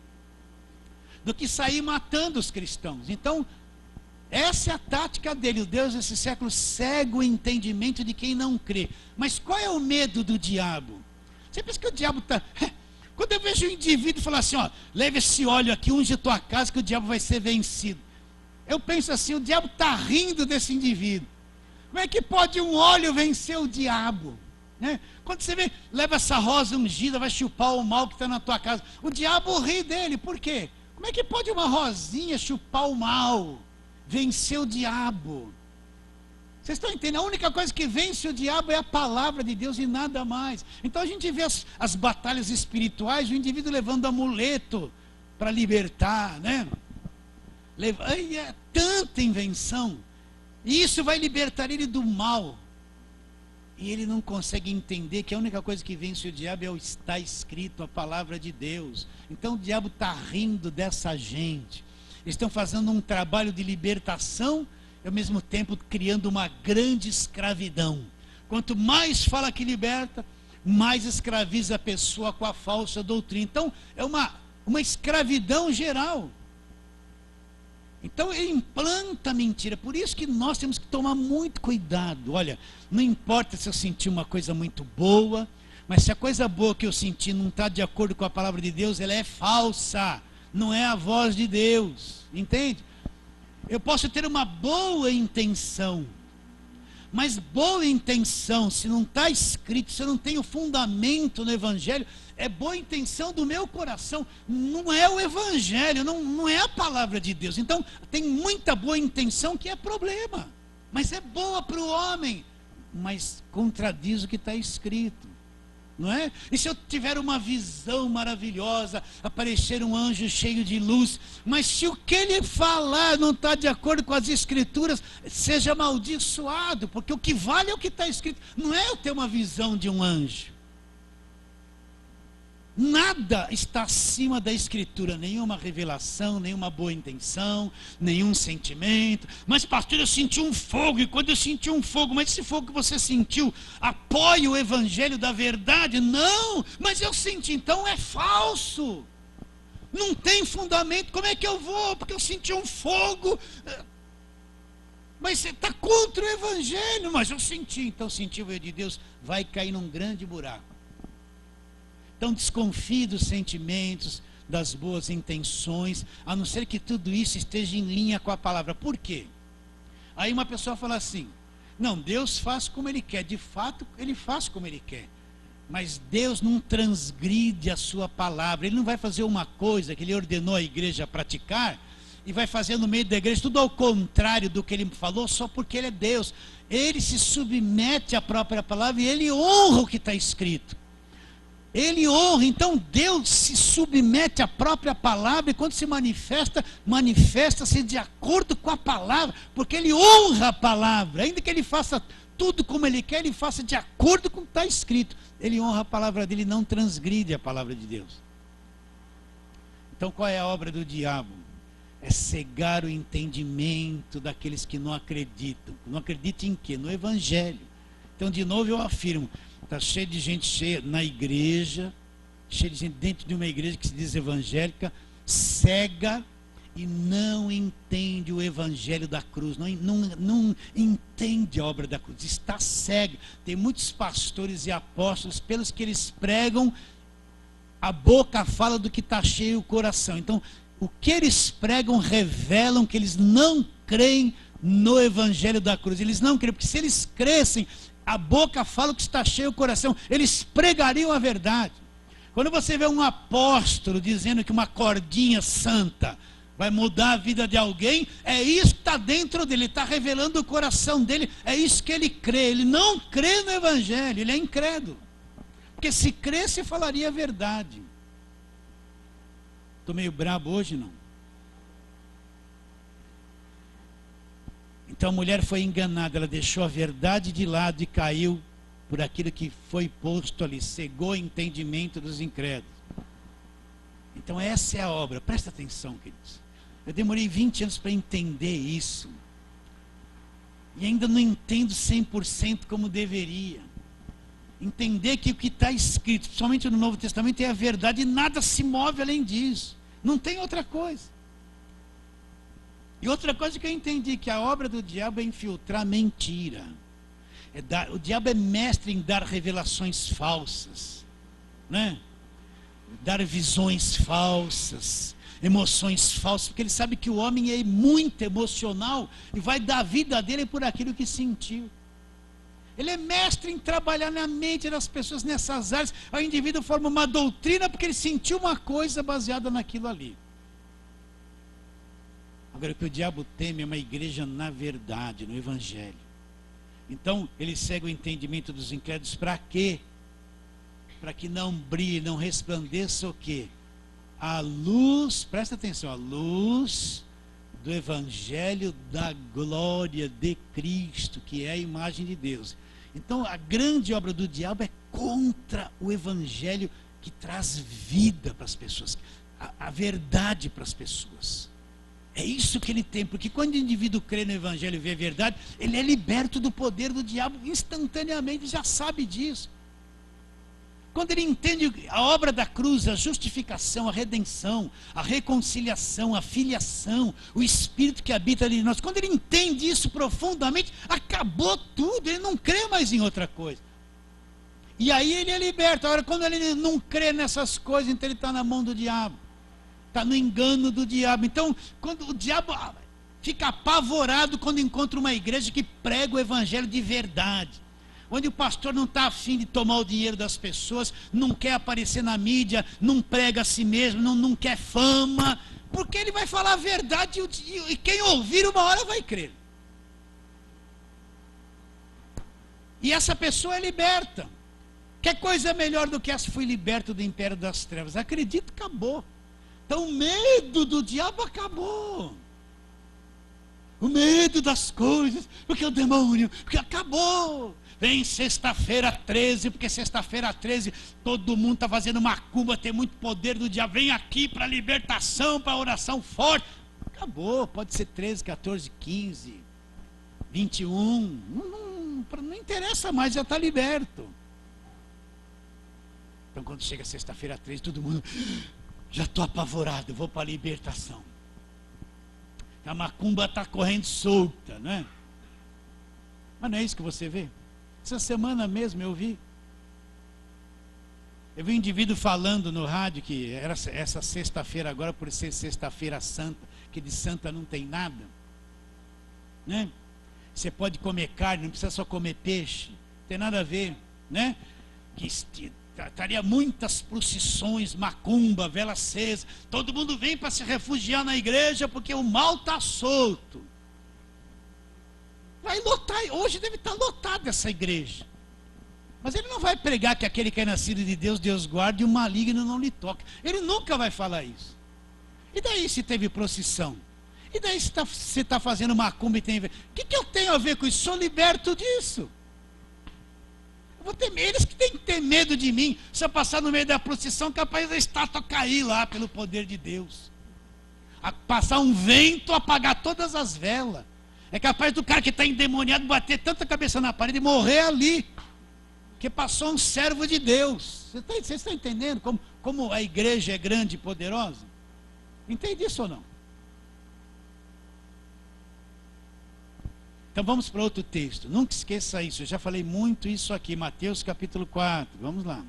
do que sair matando os cristãos. Então essa é a tática dele. O Deus desse século cega o entendimento de quem não crê. Mas qual é o medo do diabo? Você pensa que o diabo está... Quando eu vejo um indivíduo falar assim, ó, leve esse óleo aqui, unge a tua casa que o diabo vai ser vencido. Eu penso assim, o diabo está rindo desse indivíduo. Como é que pode um óleo vencer o diabo? Né? Quando você vê, leva essa rosa ungida, vai chupar o mal que está na tua casa. O diabo ri dele, por quê? Como é que pode uma rosinha chupar o mal? Vencer o diabo? Vocês estão entendendo? A única coisa que vence o diabo é a palavra de Deus e nada mais. Então a gente vê as batalhas espirituais, o indivíduo levando amuleto para libertar, né? É tanta invenção. E isso vai libertar ele do mal. E ele não consegue entender que a única coisa que vence o diabo é o está escrito, a palavra de Deus. Então o diabo está rindo dessa gente. Eles estão fazendo um trabalho de libertação e ao mesmo tempo criando uma grande escravidão. Quanto mais fala que liberta, mais escraviza a pessoa com a falsa doutrina. Então é uma escravidão geral. Então ele implanta mentira. Por isso que nós temos que tomar muito cuidado. Olha, não importa se eu sentir uma coisa muito boa, Mas se a coisa boa que eu senti não está de acordo com a palavra de Deus, ela é falsa, não é a voz de Deus, entende? Eu posso ter uma boa intenção, mas boa intenção, se não está escrito, se eu não tenho fundamento no Evangelho, é boa intenção do meu coração, não é o Evangelho, não é a palavra de Deus. Então, tem muita boa intenção que é problema, mas é boa para o homem, mas contradiz o que está escrito, não é? E se eu tiver uma visão maravilhosa, aparecer um anjo cheio de luz, mas se o que ele falar não está de acordo com as escrituras, seja amaldiçoado, porque o que vale é o que está escrito, não é eu ter uma visão de um anjo. Nada está acima da escritura, nenhuma revelação, nenhuma boa intenção, nenhum sentimento. Mas pastor, eu senti um fogo, e quando eu senti um fogo, mas esse fogo que você sentiu apoia o evangelho da verdade? Não, mas eu senti, então é falso, não tem fundamento. Como é que eu vou? Porque eu senti um fogo, mas você está contra o evangelho. Mas eu senti, então senti o de Deus, vai cair num grande buraco. Então desconfie dos sentimentos, das boas intenções, a não ser que tudo isso esteja em linha com a palavra. Por quê? Aí uma pessoa fala assim, não, Deus faz como Ele quer. De fato, Ele faz como Ele quer. Mas Deus não transgride a sua palavra. Ele não vai fazer uma coisa que Ele ordenou a igreja a praticar e vai fazer no meio da igreja tudo ao contrário do que Ele falou, só porque Ele é Deus. Ele se submete à própria palavra e Ele honra o que está escrito. Ele honra, então Deus se submete à própria palavra, e quando se manifesta, manifesta-se de acordo com a palavra, porque Ele honra a palavra, ainda que Ele faça tudo como Ele quer, Ele faça de acordo com o que está escrito. Ele honra a palavra dEle, não transgride a palavra de Deus. Então qual é a obra do diabo? É cegar o entendimento daqueles que não acreditam. Não acreditam em quê? No Evangelho. Então de novo eu afirmo, está cheio de gente cheia na igreja, cheio de gente dentro de uma igreja que se diz evangélica, cega e não entende o evangelho da cruz, não entende a obra da cruz, está cega. Tem muitos pastores e apóstolos, pelos que eles pregam, a boca fala do que está cheio o coração. Então, o que eles pregam revelam que eles não creem no evangelho da cruz. Eles não creem, porque se eles crescem, a boca fala o que está cheio o coração, eles pregariam a verdade. Quando você vê um apóstolo dizendo que uma cordinha santa vai mudar a vida de alguém, é isso que está dentro dele, ele está revelando o coração dele, é isso que ele crê. Ele não crê no evangelho, ele é incrédulo, porque se cresce falaria a verdade. Estou meio brabo hoje, não? Então a mulher foi enganada, ela deixou a verdade de lado e caiu por aquilo que foi posto ali, cegou o entendimento dos incrédulos. Então essa é a obra, presta atenção, queridos. Eu demorei 20 anos para entender isso, e ainda não entendo 100% como deveria. Entender que o que está escrito, principalmente no Novo Testamento, é a verdade, e nada se move além disso, não tem outra coisa. E outra coisa que eu entendi, que a obra do diabo é infiltrar mentira. O diabo é mestre em dar revelações falsas, né? Dar visões falsas, emoções falsas, porque ele sabe que o homem é muito emocional e vai dar a vida dele por aquilo que sentiu. Ele é mestre em trabalhar na mente das pessoas nessas áreas. O indivíduo forma uma doutrina porque ele sentiu uma coisa baseada naquilo ali. Agora, o que o diabo teme é uma igreja na verdade, no evangelho. Então, ele cega o entendimento dos incrédulos para quê? Para que não brilhe, não resplandeça o quê? A luz, presta atenção, a luz do evangelho da glória de Cristo, que é a imagem de Deus. Então, a grande obra do diabo é contra o evangelho que traz vida para as pessoas, a verdade para as pessoas. É isso que ele tem, porque quando o indivíduo crê no evangelho e vê a verdade, ele é liberto do poder do diabo instantaneamente, já sabe disso. Quando ele entende a obra da cruz, a justificação, a redenção, a reconciliação, a filiação, o Espírito que habita ali em nós, quando ele entende isso profundamente, acabou tudo, ele não crê mais em outra coisa. E aí ele é liberto. Agora, quando ele não crê nessas coisas, então ele está na mão do diabo. Está no engano do diabo. Então, quando o diabo fica apavorado quando encontra uma igreja que prega o evangelho de verdade, onde o pastor não está afim de tomar o dinheiro das pessoas, não quer aparecer na mídia, não prega a si mesmo, não quer fama, porque ele vai falar a verdade e quem ouvir uma hora vai crer. E essa pessoa é liberta. Que coisa melhor do que essa? Fui liberto do império das trevas. Acredito, acabou. Então o medo do diabo acabou. O medo das coisas, porque o demônio, porque acabou. Vem sexta-feira 13, porque sexta-feira 13 todo mundo está fazendo macumba, tem muito poder do diabo. Vem aqui para libertação, para oração forte. Acabou, pode ser 13, 14, 15, 21. Não interessa mais, já está liberto. Então quando chega sexta-feira 13, todo mundo, já estou apavorado, vou para a libertação. A macumba está correndo solta, né? Mas não é isso que você vê? Essa semana mesmo eu vi um indivíduo falando no rádio que era essa sexta-feira agora, por ser sexta-feira santa, que de santa não tem nada, né? Você pode comer carne, não precisa só comer peixe, não tem nada a ver, né? Que estaria muitas procissões, macumba, vela acesa, todo mundo vem para se refugiar na igreja porque o mal está solto. Vai lotar, hoje deve estar lotada essa igreja. Mas ele não vai pregar que aquele que é nascido de Deus, Deus guarda e o maligno não lhe toca. Ele nunca vai falar isso. E daí se teve procissão? E daí se você está fazendo macumba e tem... O que eu tenho a ver com isso? Sou liberto disso. Eu vou ter... Eles que têm que ter medo de mim. Se eu passar no meio da procissão, capaz da estátua cair lá pelo poder de Deus. Passar um vento, apagar todas as velas. É capaz do cara que está endemoniado bater tanta cabeça na parede e morrer ali. Porque passou um servo de Deus. Você está entendendo como a igreja é grande e poderosa? Entende isso ou não? Então vamos para outro texto. Nunca esqueça isso. Eu já falei muito isso aqui. Mateus capítulo 4. Vamos lá.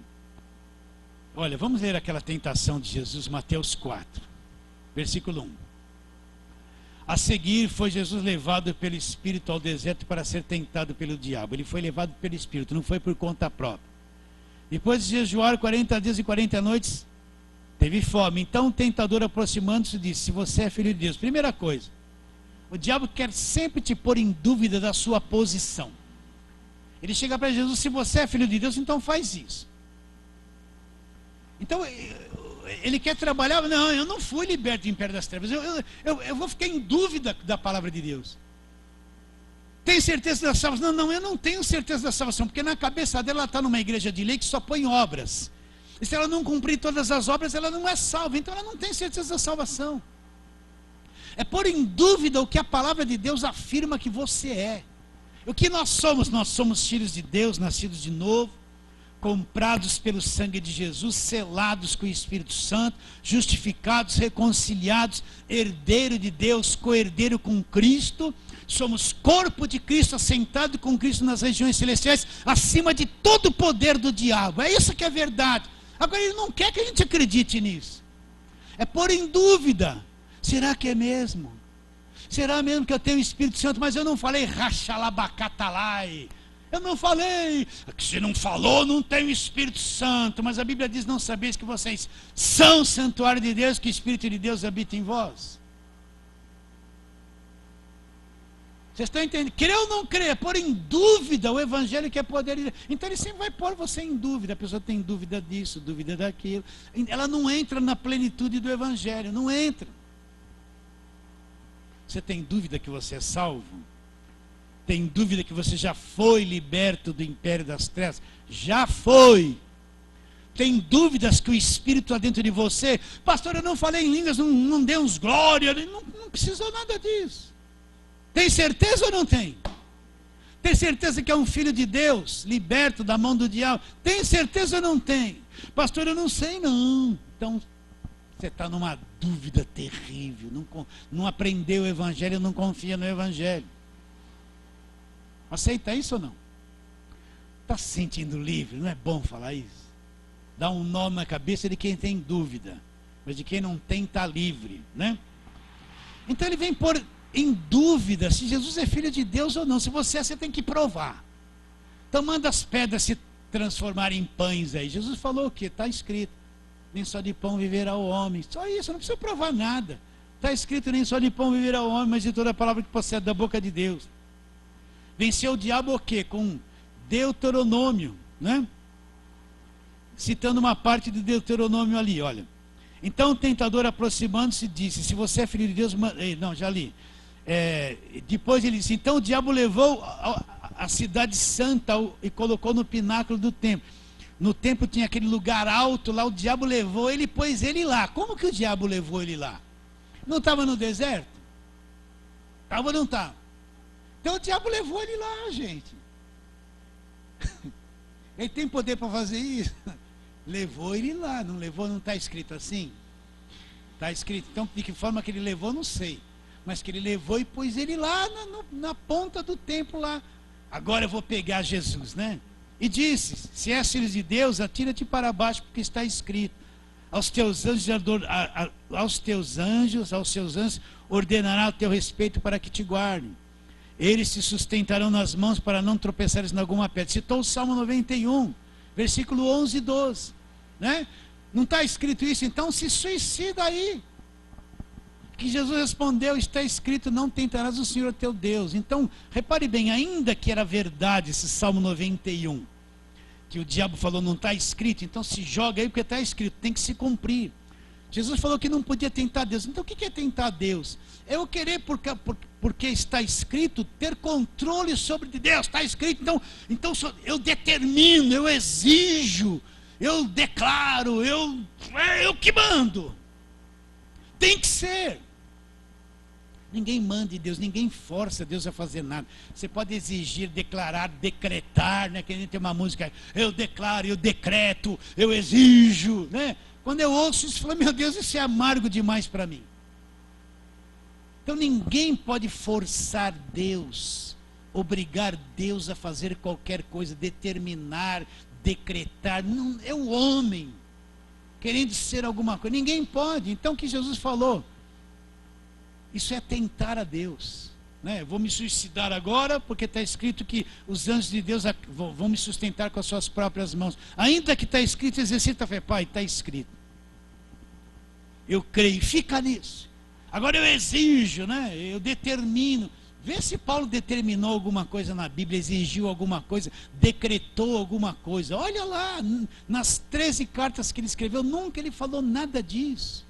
Olha, vamos ler aquela tentação de Jesus. Mateus 4. Versículo 1. A seguir foi Jesus levado pelo Espírito ao deserto para ser tentado pelo diabo. Ele foi levado pelo Espírito, não foi por conta própria. Depois de jejuar 40 dias e 40 noites, teve fome. Então o tentador, aproximando-se, disse: se você é filho de Deus. Primeira coisa, o diabo quer sempre te pôr em dúvida da sua posição. Ele chega para Jesus: se você é filho de Deus, então faz isso. Então ele quer trabalhar. Não, eu não fui liberto do império das trevas. Eu vou ficar em dúvida da palavra de Deus. Tem certeza da salvação? Não, eu não tenho certeza da salvação, porque na cabeça dela ela está numa igreja de lei que só põe obras. E se ela não cumprir todas as obras, ela não é salva. Então ela não tem certeza da salvação. É pôr em dúvida o que a palavra de Deus afirma que você é. O que nós somos filhos de Deus, nascidos de novo, comprados pelo sangue de Jesus, selados com o Espírito Santo, justificados, reconciliados, herdeiro de Deus, co-herdeiro com Cristo. Somos corpo de Cristo, assentado com Cristo nas regiões celestiais, acima de todo o poder do diabo. É isso que é verdade. Agora ele não quer que a gente acredite nisso. É pôr em dúvida. Será que é mesmo? Será mesmo que eu tenho o Espírito Santo? Mas eu não falei rachalabakatalai. Eu não falei. Se não falou, não tem o Espírito Santo. Mas a Bíblia diz: não sabeis que vocês são o santuário de Deus, que o Espírito de Deus habita em vós. Vocês estão entendendo? Crer ou não crer? Pôr em dúvida o Evangelho, que é poder de Deus. Então ele sempre vai pôr você em dúvida. A pessoa tem dúvida disso, dúvida daquilo. Ela não entra na plenitude do Evangelho. Não entra. Você tem dúvida que você é salvo? Tem dúvida que você já foi liberto do império das trevas? Já foi. Tem dúvidas que o Espírito está dentro de você? Pastor, eu não falei em línguas, não dei uns glória, não precisou nada disso. Tem certeza ou não tem? Tem certeza que é um filho de Deus, liberto da mão do diabo? Tem certeza ou não tem? Pastor, eu não sei não. Então, você está numa dúvida terrível, não aprendeu o Evangelho, não confia no Evangelho. Aceita isso ou não? Está se sentindo livre? Não é bom falar isso? Dá um nó na cabeça de quem tem dúvida, mas de quem não tem está livre, né? Então ele vem pôr em dúvida se Jesus é filho de Deus ou não. Se você é, você tem que provar. Então manda as pedras se transformarem em pães aí. Jesus falou o quê? Está escrito: nem só de pão viverá o homem. Só isso, não precisa provar nada. Está escrito: nem só de pão viverá o homem, mas de toda a palavra que procede da boca de Deus. Venceu o diabo o quê? Com Deuteronômio, né? Citando uma parte de Deuteronômio ali, olha. Então o tentador, aproximando-se, disse: se você é filho de Deus, não, já li. Depois ele disse: então o diabo levou a cidade santa e colocou no pináculo do templo. No templo tinha aquele lugar alto lá, o diabo levou ele e pôs ele lá. Como que o diabo levou ele lá? Não estava no deserto? Estava ou não estava? Então o diabo levou ele lá, gente. Ele tem poder para fazer isso? Levou ele lá, não levou? Não está escrito assim? Está escrito. Então, de que forma que ele levou, não sei. Mas que ele levou e pôs ele lá na ponta do templo lá. Agora eu vou pegar Jesus, né? E disse: se és filho de Deus, atira-te para baixo, porque está escrito: aos teus anjos ordenará o teu respeito para que te guardem. Eles se sustentarão nas mãos para não tropeçares em alguma pedra. Citou o Salmo 91, versículo 11 e 12, né? Não está escrito isso? Então se suicida aí. Que Jesus respondeu: está escrito: não tentarás o Senhor teu Deus. Então, repare bem, ainda que era verdade esse Salmo 91, que o diabo falou: não está escrito, então se joga aí porque está escrito, tem que se cumprir. Jesus falou que não podia tentar Deus. Então o que é tentar Deus? É eu querer, porque está escrito, ter controle sobre Deus. Está escrito, então eu determino, eu exijo, eu declaro, eu que mando. Tem que ser. Ninguém manda em Deus, ninguém força Deus a fazer nada. Você pode exigir, declarar, decretar, né? Que nem tem uma música: eu declaro, eu decreto, eu exijo, né? Quando eu ouço isso, eu falo: meu Deus, isso é amargo demais para mim. Então ninguém pode forçar Deus, obrigar Deus a fazer qualquer coisa, determinar, decretar. Não, é o homem querendo ser alguma coisa. Ninguém pode. Então o que Jesus falou? Isso é tentar a Deus, né? Eu vou me suicidar agora porque está escrito que os anjos de Deus vão me sustentar com as suas próprias mãos. Ainda que está escrito, exercita a fé. Pai, está escrito. Eu creio, fica nisso. Agora eu exijo, né? Eu determino. Vê se Paulo determinou alguma coisa na Bíblia, exigiu alguma coisa, decretou alguma coisa. Olha lá, nas 13 cartas que ele escreveu, nunca ele falou nada disso.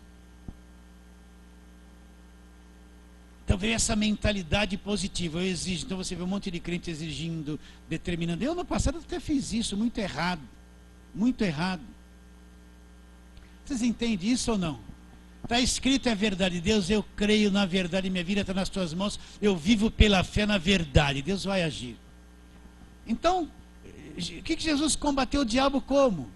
Então veio essa mentalidade positiva: eu exijo. Então você vê um monte de crente exigindo, determinando. Eu no passado até fiz isso, muito errado. Muito errado. Vocês entendem isso ou não? Está escrito, é verdade. Deus, eu creio na verdade, minha vida está nas tuas mãos, eu vivo pela fé na verdade. Deus vai agir. Então, o que Jesus combateu o diabo como?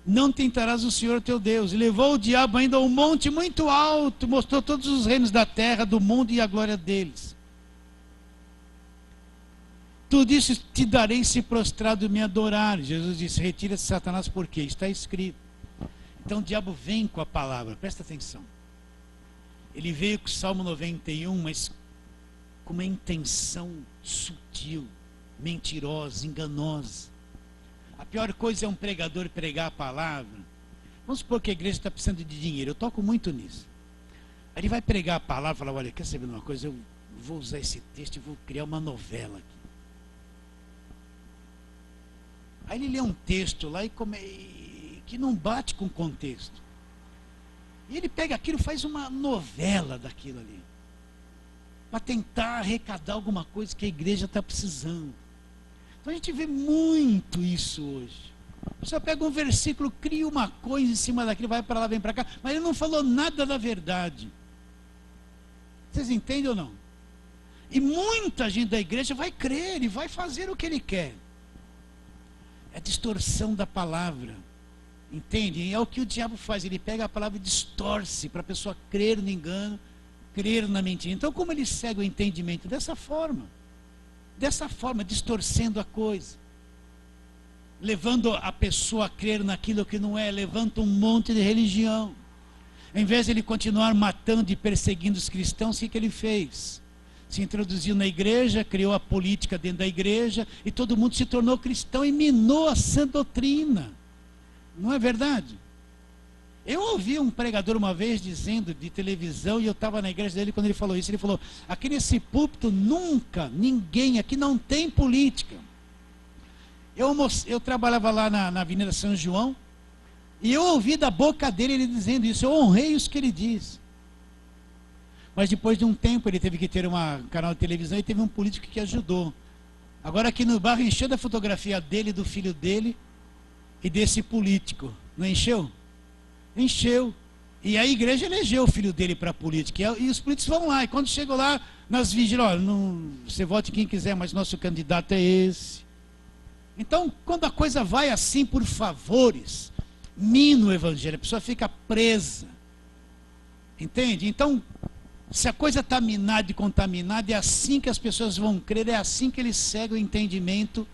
Não tentarás o Senhor teu Deus. E levou o diabo ainda a um monte muito alto, mostrou todos os reinos da terra, do mundo e a glória deles. Tudo isso te darei se prostrado me adorar. Jesus disse: retira-te, Satanás, porque está escrito. Então o diabo vem com a palavra, presta atenção. Ele veio com o Salmo 91, mas com uma intenção sutil, mentirosa, enganosa. A pior coisa é um pregador pregar a palavra. Vamos supor que a igreja está precisando de dinheiro, eu toco muito nisso. Aí ele vai pregar a palavra e falar: olha, quer saber de uma coisa? Eu vou usar esse texto e vou criar uma novela aqui. Aí ele lê um texto lá que não bate com o contexto. E ele pega aquilo e faz uma novela daquilo ali, para tentar arrecadar alguma coisa que a igreja está precisando. Então a gente vê muito isso hoje. Você pega um versículo, cria uma coisa em cima daquilo, vai para lá, vem para cá, mas ele não falou nada da verdade. Vocês entendem ou não? E muita gente da igreja vai crer e vai fazer o que ele quer. É distorção da palavra. Entende? É o que o diabo faz. Ele pega a palavra e distorce para a pessoa crer no engano, crer na mentira. Então como ele segue o entendimento? Dessa forma, distorcendo a coisa. levando a pessoa a crer naquilo que não é, levanta um monte de religião. Em vez de ele continuar matando e perseguindo os cristãos, o que ele fez? Se introduziu na igreja, criou a política dentro da igreja, e todo mundo se tornou cristão e minou a sã doutrina. Não é verdade? Eu ouvi um pregador uma vez dizendo, de televisão, e eu estava na igreja dele quando ele falou isso. Ele falou: aqui nesse púlpito nunca, ninguém, aqui não tem política. Eu trabalhava lá na Avenida São João, e eu ouvi da boca dele ele dizendo isso. Eu honrei isso que ele disse. Mas depois de um tempo ele teve que ter um canal de televisão, e teve um político que ajudou. Agora aqui no bairro encheu da fotografia dele, do filho dele e desse político. Não encheu? Encheu. E a igreja elegeu o filho dele para a política. E os políticos vão lá. E quando chegam lá, nas vigílias, olha, você vote quem quiser, mas nosso candidato é esse. Então, quando a coisa vai assim por favores, mina o evangelho, a pessoa fica presa. Entende? Então, se a coisa está minada e contaminada, é assim que as pessoas vão crer, é assim que eles seguem o entendimento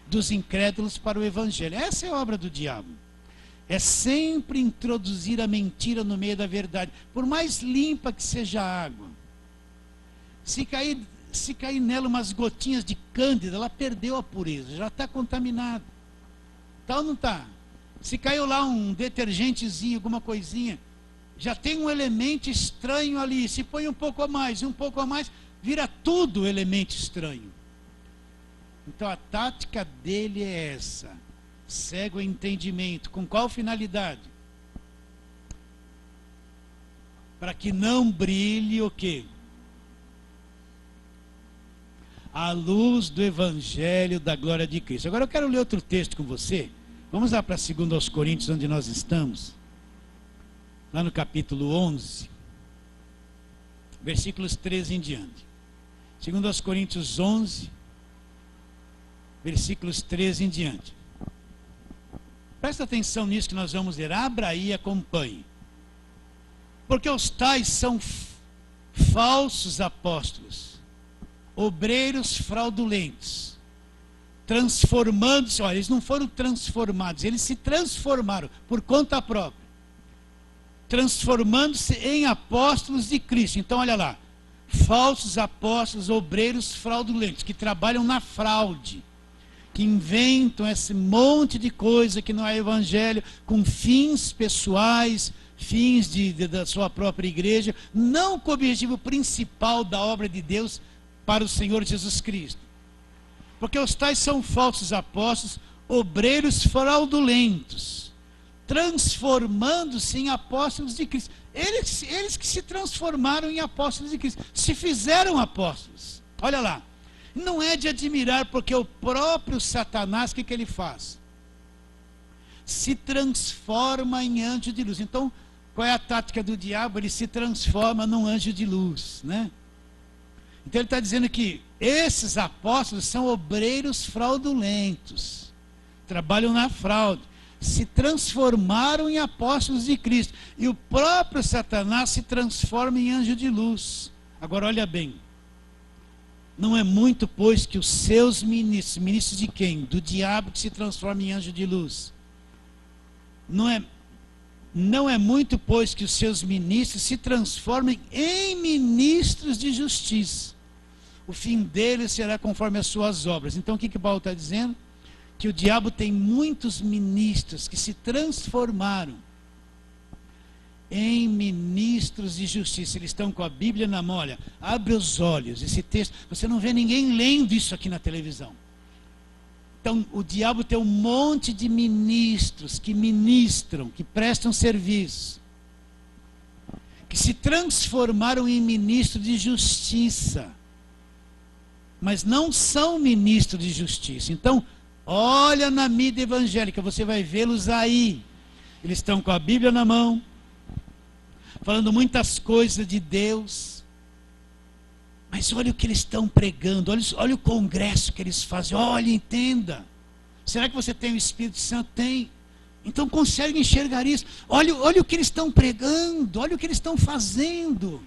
dos incrédulos para o evangelho. Essa é a obra do diabo. É sempre introduzir a mentira no meio da verdade, por mais limpa que seja a água. Se cair nela umas gotinhas de cândida, ela perdeu a pureza, já está contaminada. Tá ou não está? Se caiu lá um detergentezinho, alguma coisinha, já tem um elemento estranho ali. Se põe um pouco a mais, vira tudo elemento estranho. Então a tática dele é essa: cega o entendimento. Com qual finalidade? Para que não brilhe o quê? A luz do evangelho da glória de Cristo. Agora eu quero ler outro texto com você. Vamos lá para 2 Coríntios, onde nós estamos. Lá no capítulo 11, versículos 13 em diante. 2 Coríntios 11, versículos 13 em diante. Presta atenção nisso que nós vamos ler. Abra aí e acompanhe. Porque os tais são falsos apóstolos, obreiros fraudulentos, transformando-se. Olha, eles não foram transformados, eles se transformaram por conta própria, transformando-se em apóstolos de Cristo. Então olha lá, falsos apóstolos, obreiros fraudulentos, que trabalham na fraude, que inventam esse monte de coisa que não é evangelho, com fins pessoais, fins da sua própria igreja, não com o objetivo principal da obra de Deus para o Senhor Jesus Cristo. Porque os tais são falsos apóstolos, obreiros fraudulentos, transformando-se em apóstolos de Cristo. Eles que se transformaram em apóstolos de Cristo, se fizeram apóstolos. Olha lá, não é de admirar, porque o próprio Satanás, o que ele faz? Se transforma em anjo de luz. Então, qual é a tática do diabo? Ele se transforma num anjo de luz, né? Então ele está dizendo que esses apóstolos são obreiros fraudulentos, trabalham na fraude, se transformaram em apóstolos de Cristo, e o próprio Satanás se transforma em anjo de luz. Agora olha bem, não é muito, pois, que os seus ministros, ministros de quem? Do diabo, que se transforma em anjo de luz. Não é muito, pois, que os seus ministros se transformem em ministros de justiça. O fim deles será conforme as suas obras. Então o que Paulo está dizendo? Que o diabo tem muitos ministros que se transformaram em ministros de justiça. Eles estão com a Bíblia na mão. Olha, abre os olhos, esse texto, você não vê ninguém lendo isso aqui na televisão. Então o diabo tem um monte de ministros que ministram, que prestam serviço, que se transformaram em ministros de justiça, mas não são ministros de justiça. Então olha na mídia evangélica, você vai vê-los aí. Eles estão com a Bíblia na mão, falando muitas coisas de Deus, mas olha o que eles estão pregando, olha o congresso que eles fazem, olha, entenda. Será que você tem o Espírito Santo? Tem. Então consegue enxergar isso. Olha o que eles estão pregando, olha o que eles estão fazendo.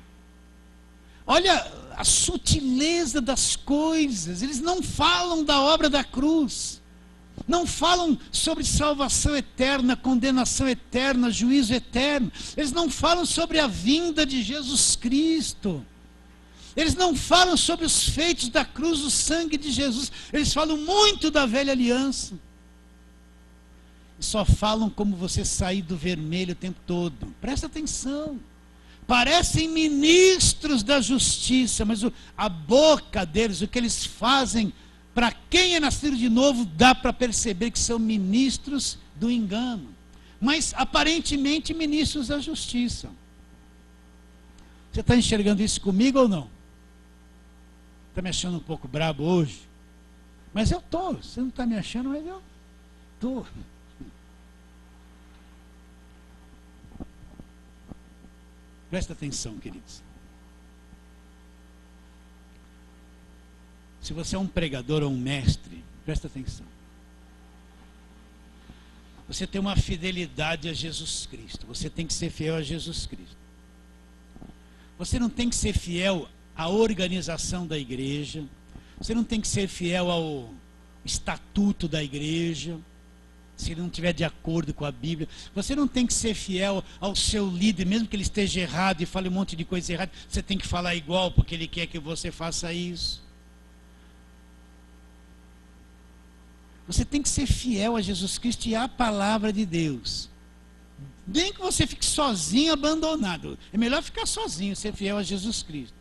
Olha a sutileza das coisas. Eles não falam da obra da cruz. Não falam sobre salvação eterna, condenação eterna, juízo eterno. Eles não falam sobre a vinda de Jesus Cristo. Eles não falam sobre os feitos da cruz, o sangue de Jesus. Eles falam muito da velha aliança. Só falam como você sair do vermelho o tempo todo. Presta atenção. Parecem ministros da justiça, mas a boca deles, o que eles fazem, para quem é nascido de novo, dá para perceber que são ministros do engano. Mas aparentemente ministros da justiça. Você está enxergando isso comigo ou não? Está me achando um pouco brabo hoje? Mas eu estou. Você não está me achando, mas eu estou. Presta atenção, queridos. Se você é um pregador ou um mestre, presta atenção. Você tem uma fidelidade a Jesus Cristo. Você tem que ser fiel a Jesus Cristo. Você não tem que ser fiel à organização da igreja. Você não tem que ser fiel ao estatuto da igreja, se ele não estiver de acordo com a Bíblia. Você não tem que ser fiel ao seu líder, mesmo que ele esteja errado e fale um monte de coisa errada. Você tem que falar igual, porque ele quer que você faça isso. Você tem que ser fiel a Jesus Cristo e à palavra de Deus. Nem que você fique sozinho, abandonado. É melhor ficar sozinho, ser fiel a Jesus Cristo.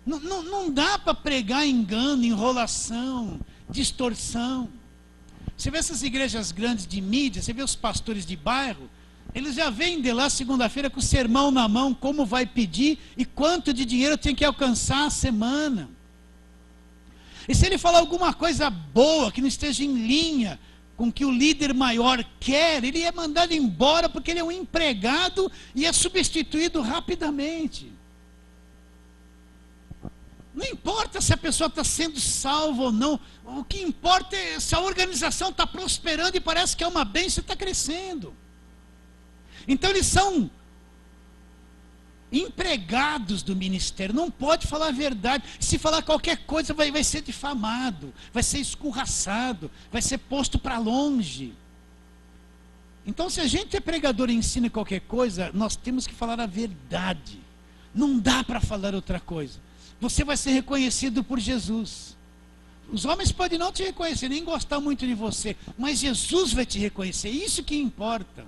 Não dá para pregar engano, enrolação, distorção. Você vê essas igrejas grandes de mídia, você vê os pastores de bairro, eles já vêm de lá segunda-feira com o sermão na mão, como vai pedir e quanto de dinheiro tem que alcançar a semana. E se ele falar alguma coisa boa, que não esteja em linha com o que o líder maior quer, ele é mandado embora porque ele é um empregado e é substituído rapidamente. Não importa se a pessoa está sendo salva ou não, o que importa é se a organização está prosperando e parece que é uma bênção e está crescendo. Então eles são empregados do ministério, não pode falar a verdade. Se falar qualquer coisa vai ser difamado, vai ser escorraçado, vai ser posto para longe. Então se a gente é pregador e ensina qualquer coisa, nós temos que falar a verdade. Não dá para falar outra coisa. Você vai ser reconhecido por Jesus. Os homens podem não te reconhecer, nem gostar muito de você, mas Jesus vai te reconhecer, isso que importa.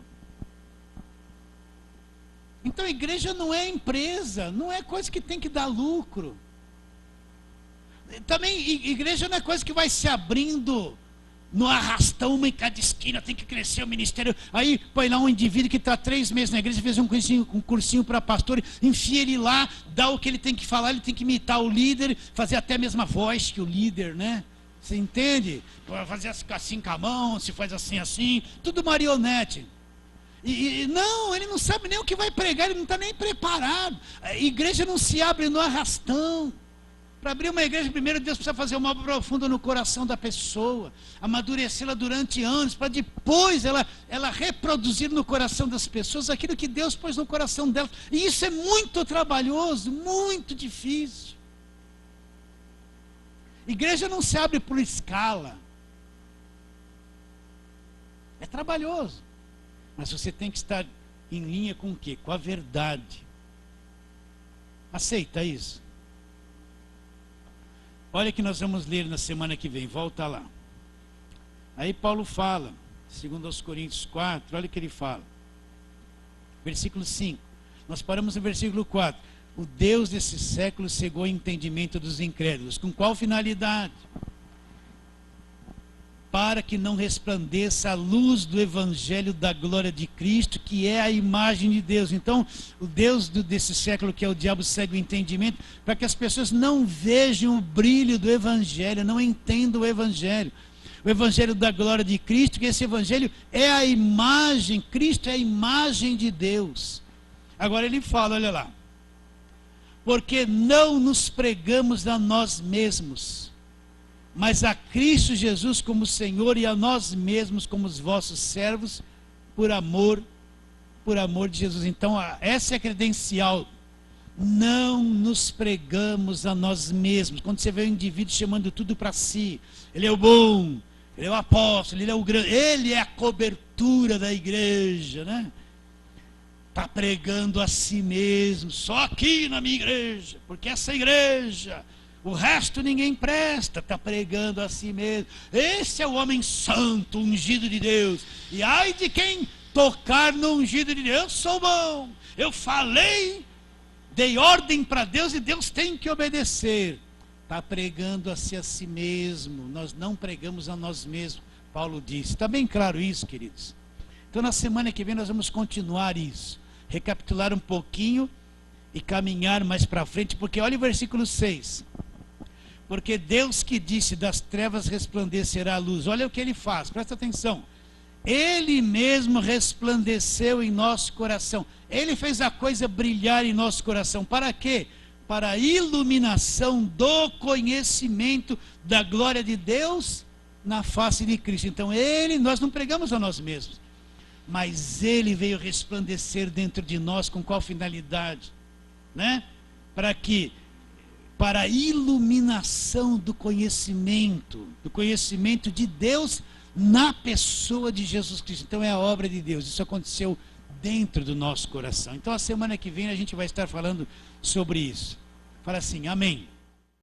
Então a igreja não é empresa, não é coisa que tem que dar lucro. Também igreja não é coisa que vai se abrindo no arrastão, uma em cada esquina, tem que crescer o ministério. Aí põe lá um indivíduo que está 3 meses na igreja, fez um cursinho para pastor, enfia ele lá, dá o que ele tem que falar, ele tem que imitar o líder, fazer até a mesma voz que o líder, né? Você entende? Fazer assim com a mão, se faz assim, tudo marionete. Não, ele não sabe nem o que vai pregar, ele não está nem preparado. A igreja não se abre no arrastão. Para abrir uma igreja, primeiro Deus precisa fazer uma obra profunda no coração da pessoa, amadurecê-la durante anos, para depois ela reproduzir no coração das pessoas aquilo que Deus pôs no coração delas. E isso é muito trabalhoso, muito difícil. Igreja não se abre por escala. É trabalhoso. Mas você tem que estar em linha com o quê? Com a verdade. Aceita isso? Olha que nós vamos ler na semana que vem, volta lá. Aí Paulo fala, segundo aos Coríntios 4, olha o que ele fala. Versículo 5. Nós paramos no versículo 4. O Deus desse século cegou o entendimento dos incrédulos. Com qual finalidade? Para que não resplandeça a luz do evangelho da glória de Cristo, que é a imagem de Deus. Então, o Deus desse século, que é o diabo, segue o entendimento, para que as pessoas não vejam o brilho do evangelho, não entendam o evangelho. O evangelho da glória de Cristo, que esse evangelho é a imagem, Cristo é a imagem de Deus. Agora ele fala, olha lá. Porque não nos pregamos a nós mesmos, mas a Cristo Jesus como Senhor e a nós mesmos como os vossos servos, por amor de Jesus. Então, essa é a credencial. Não nos pregamos a nós mesmos. Quando você vê um indivíduo chamando tudo para si, ele é o bom, Ele é o apóstolo, ele é o grande, ele é a cobertura da igreja, né? Está pregando a si mesmo, só aqui na minha igreja, porque essa igreja, o resto ninguém presta, está pregando a si mesmo. Esse é o homem santo, ungido de Deus. E ai de quem tocar no ungido de Deus, eu sou bom. Eu falei, dei ordem para Deus e Deus tem que obedecer. Está pregando a si mesmo, nós não pregamos a nós mesmos, Paulo disse. Está bem claro isso, queridos? Então na semana que vem nós vamos continuar isso, recapitular um pouquinho e caminhar mais para frente, porque olha o versículo 6. Porque Deus que disse, das trevas resplandecerá a luz, olha o que ele faz, presta atenção. Ele mesmo resplandeceu em nosso coração, ele fez a coisa brilhar em nosso coração, para quê? Para a iluminação do conhecimento da glória de Deus na face de Cristo. Então nós não pregamos a nós mesmos, mas ele veio resplandecer dentro de nós. Com qual finalidade? Né? Para a iluminação do conhecimento de Deus na pessoa de Jesus Cristo. Então é a obra de Deus, isso aconteceu dentro do nosso coração. Então a semana que vem a gente vai estar falando sobre isso. Fala assim, amém.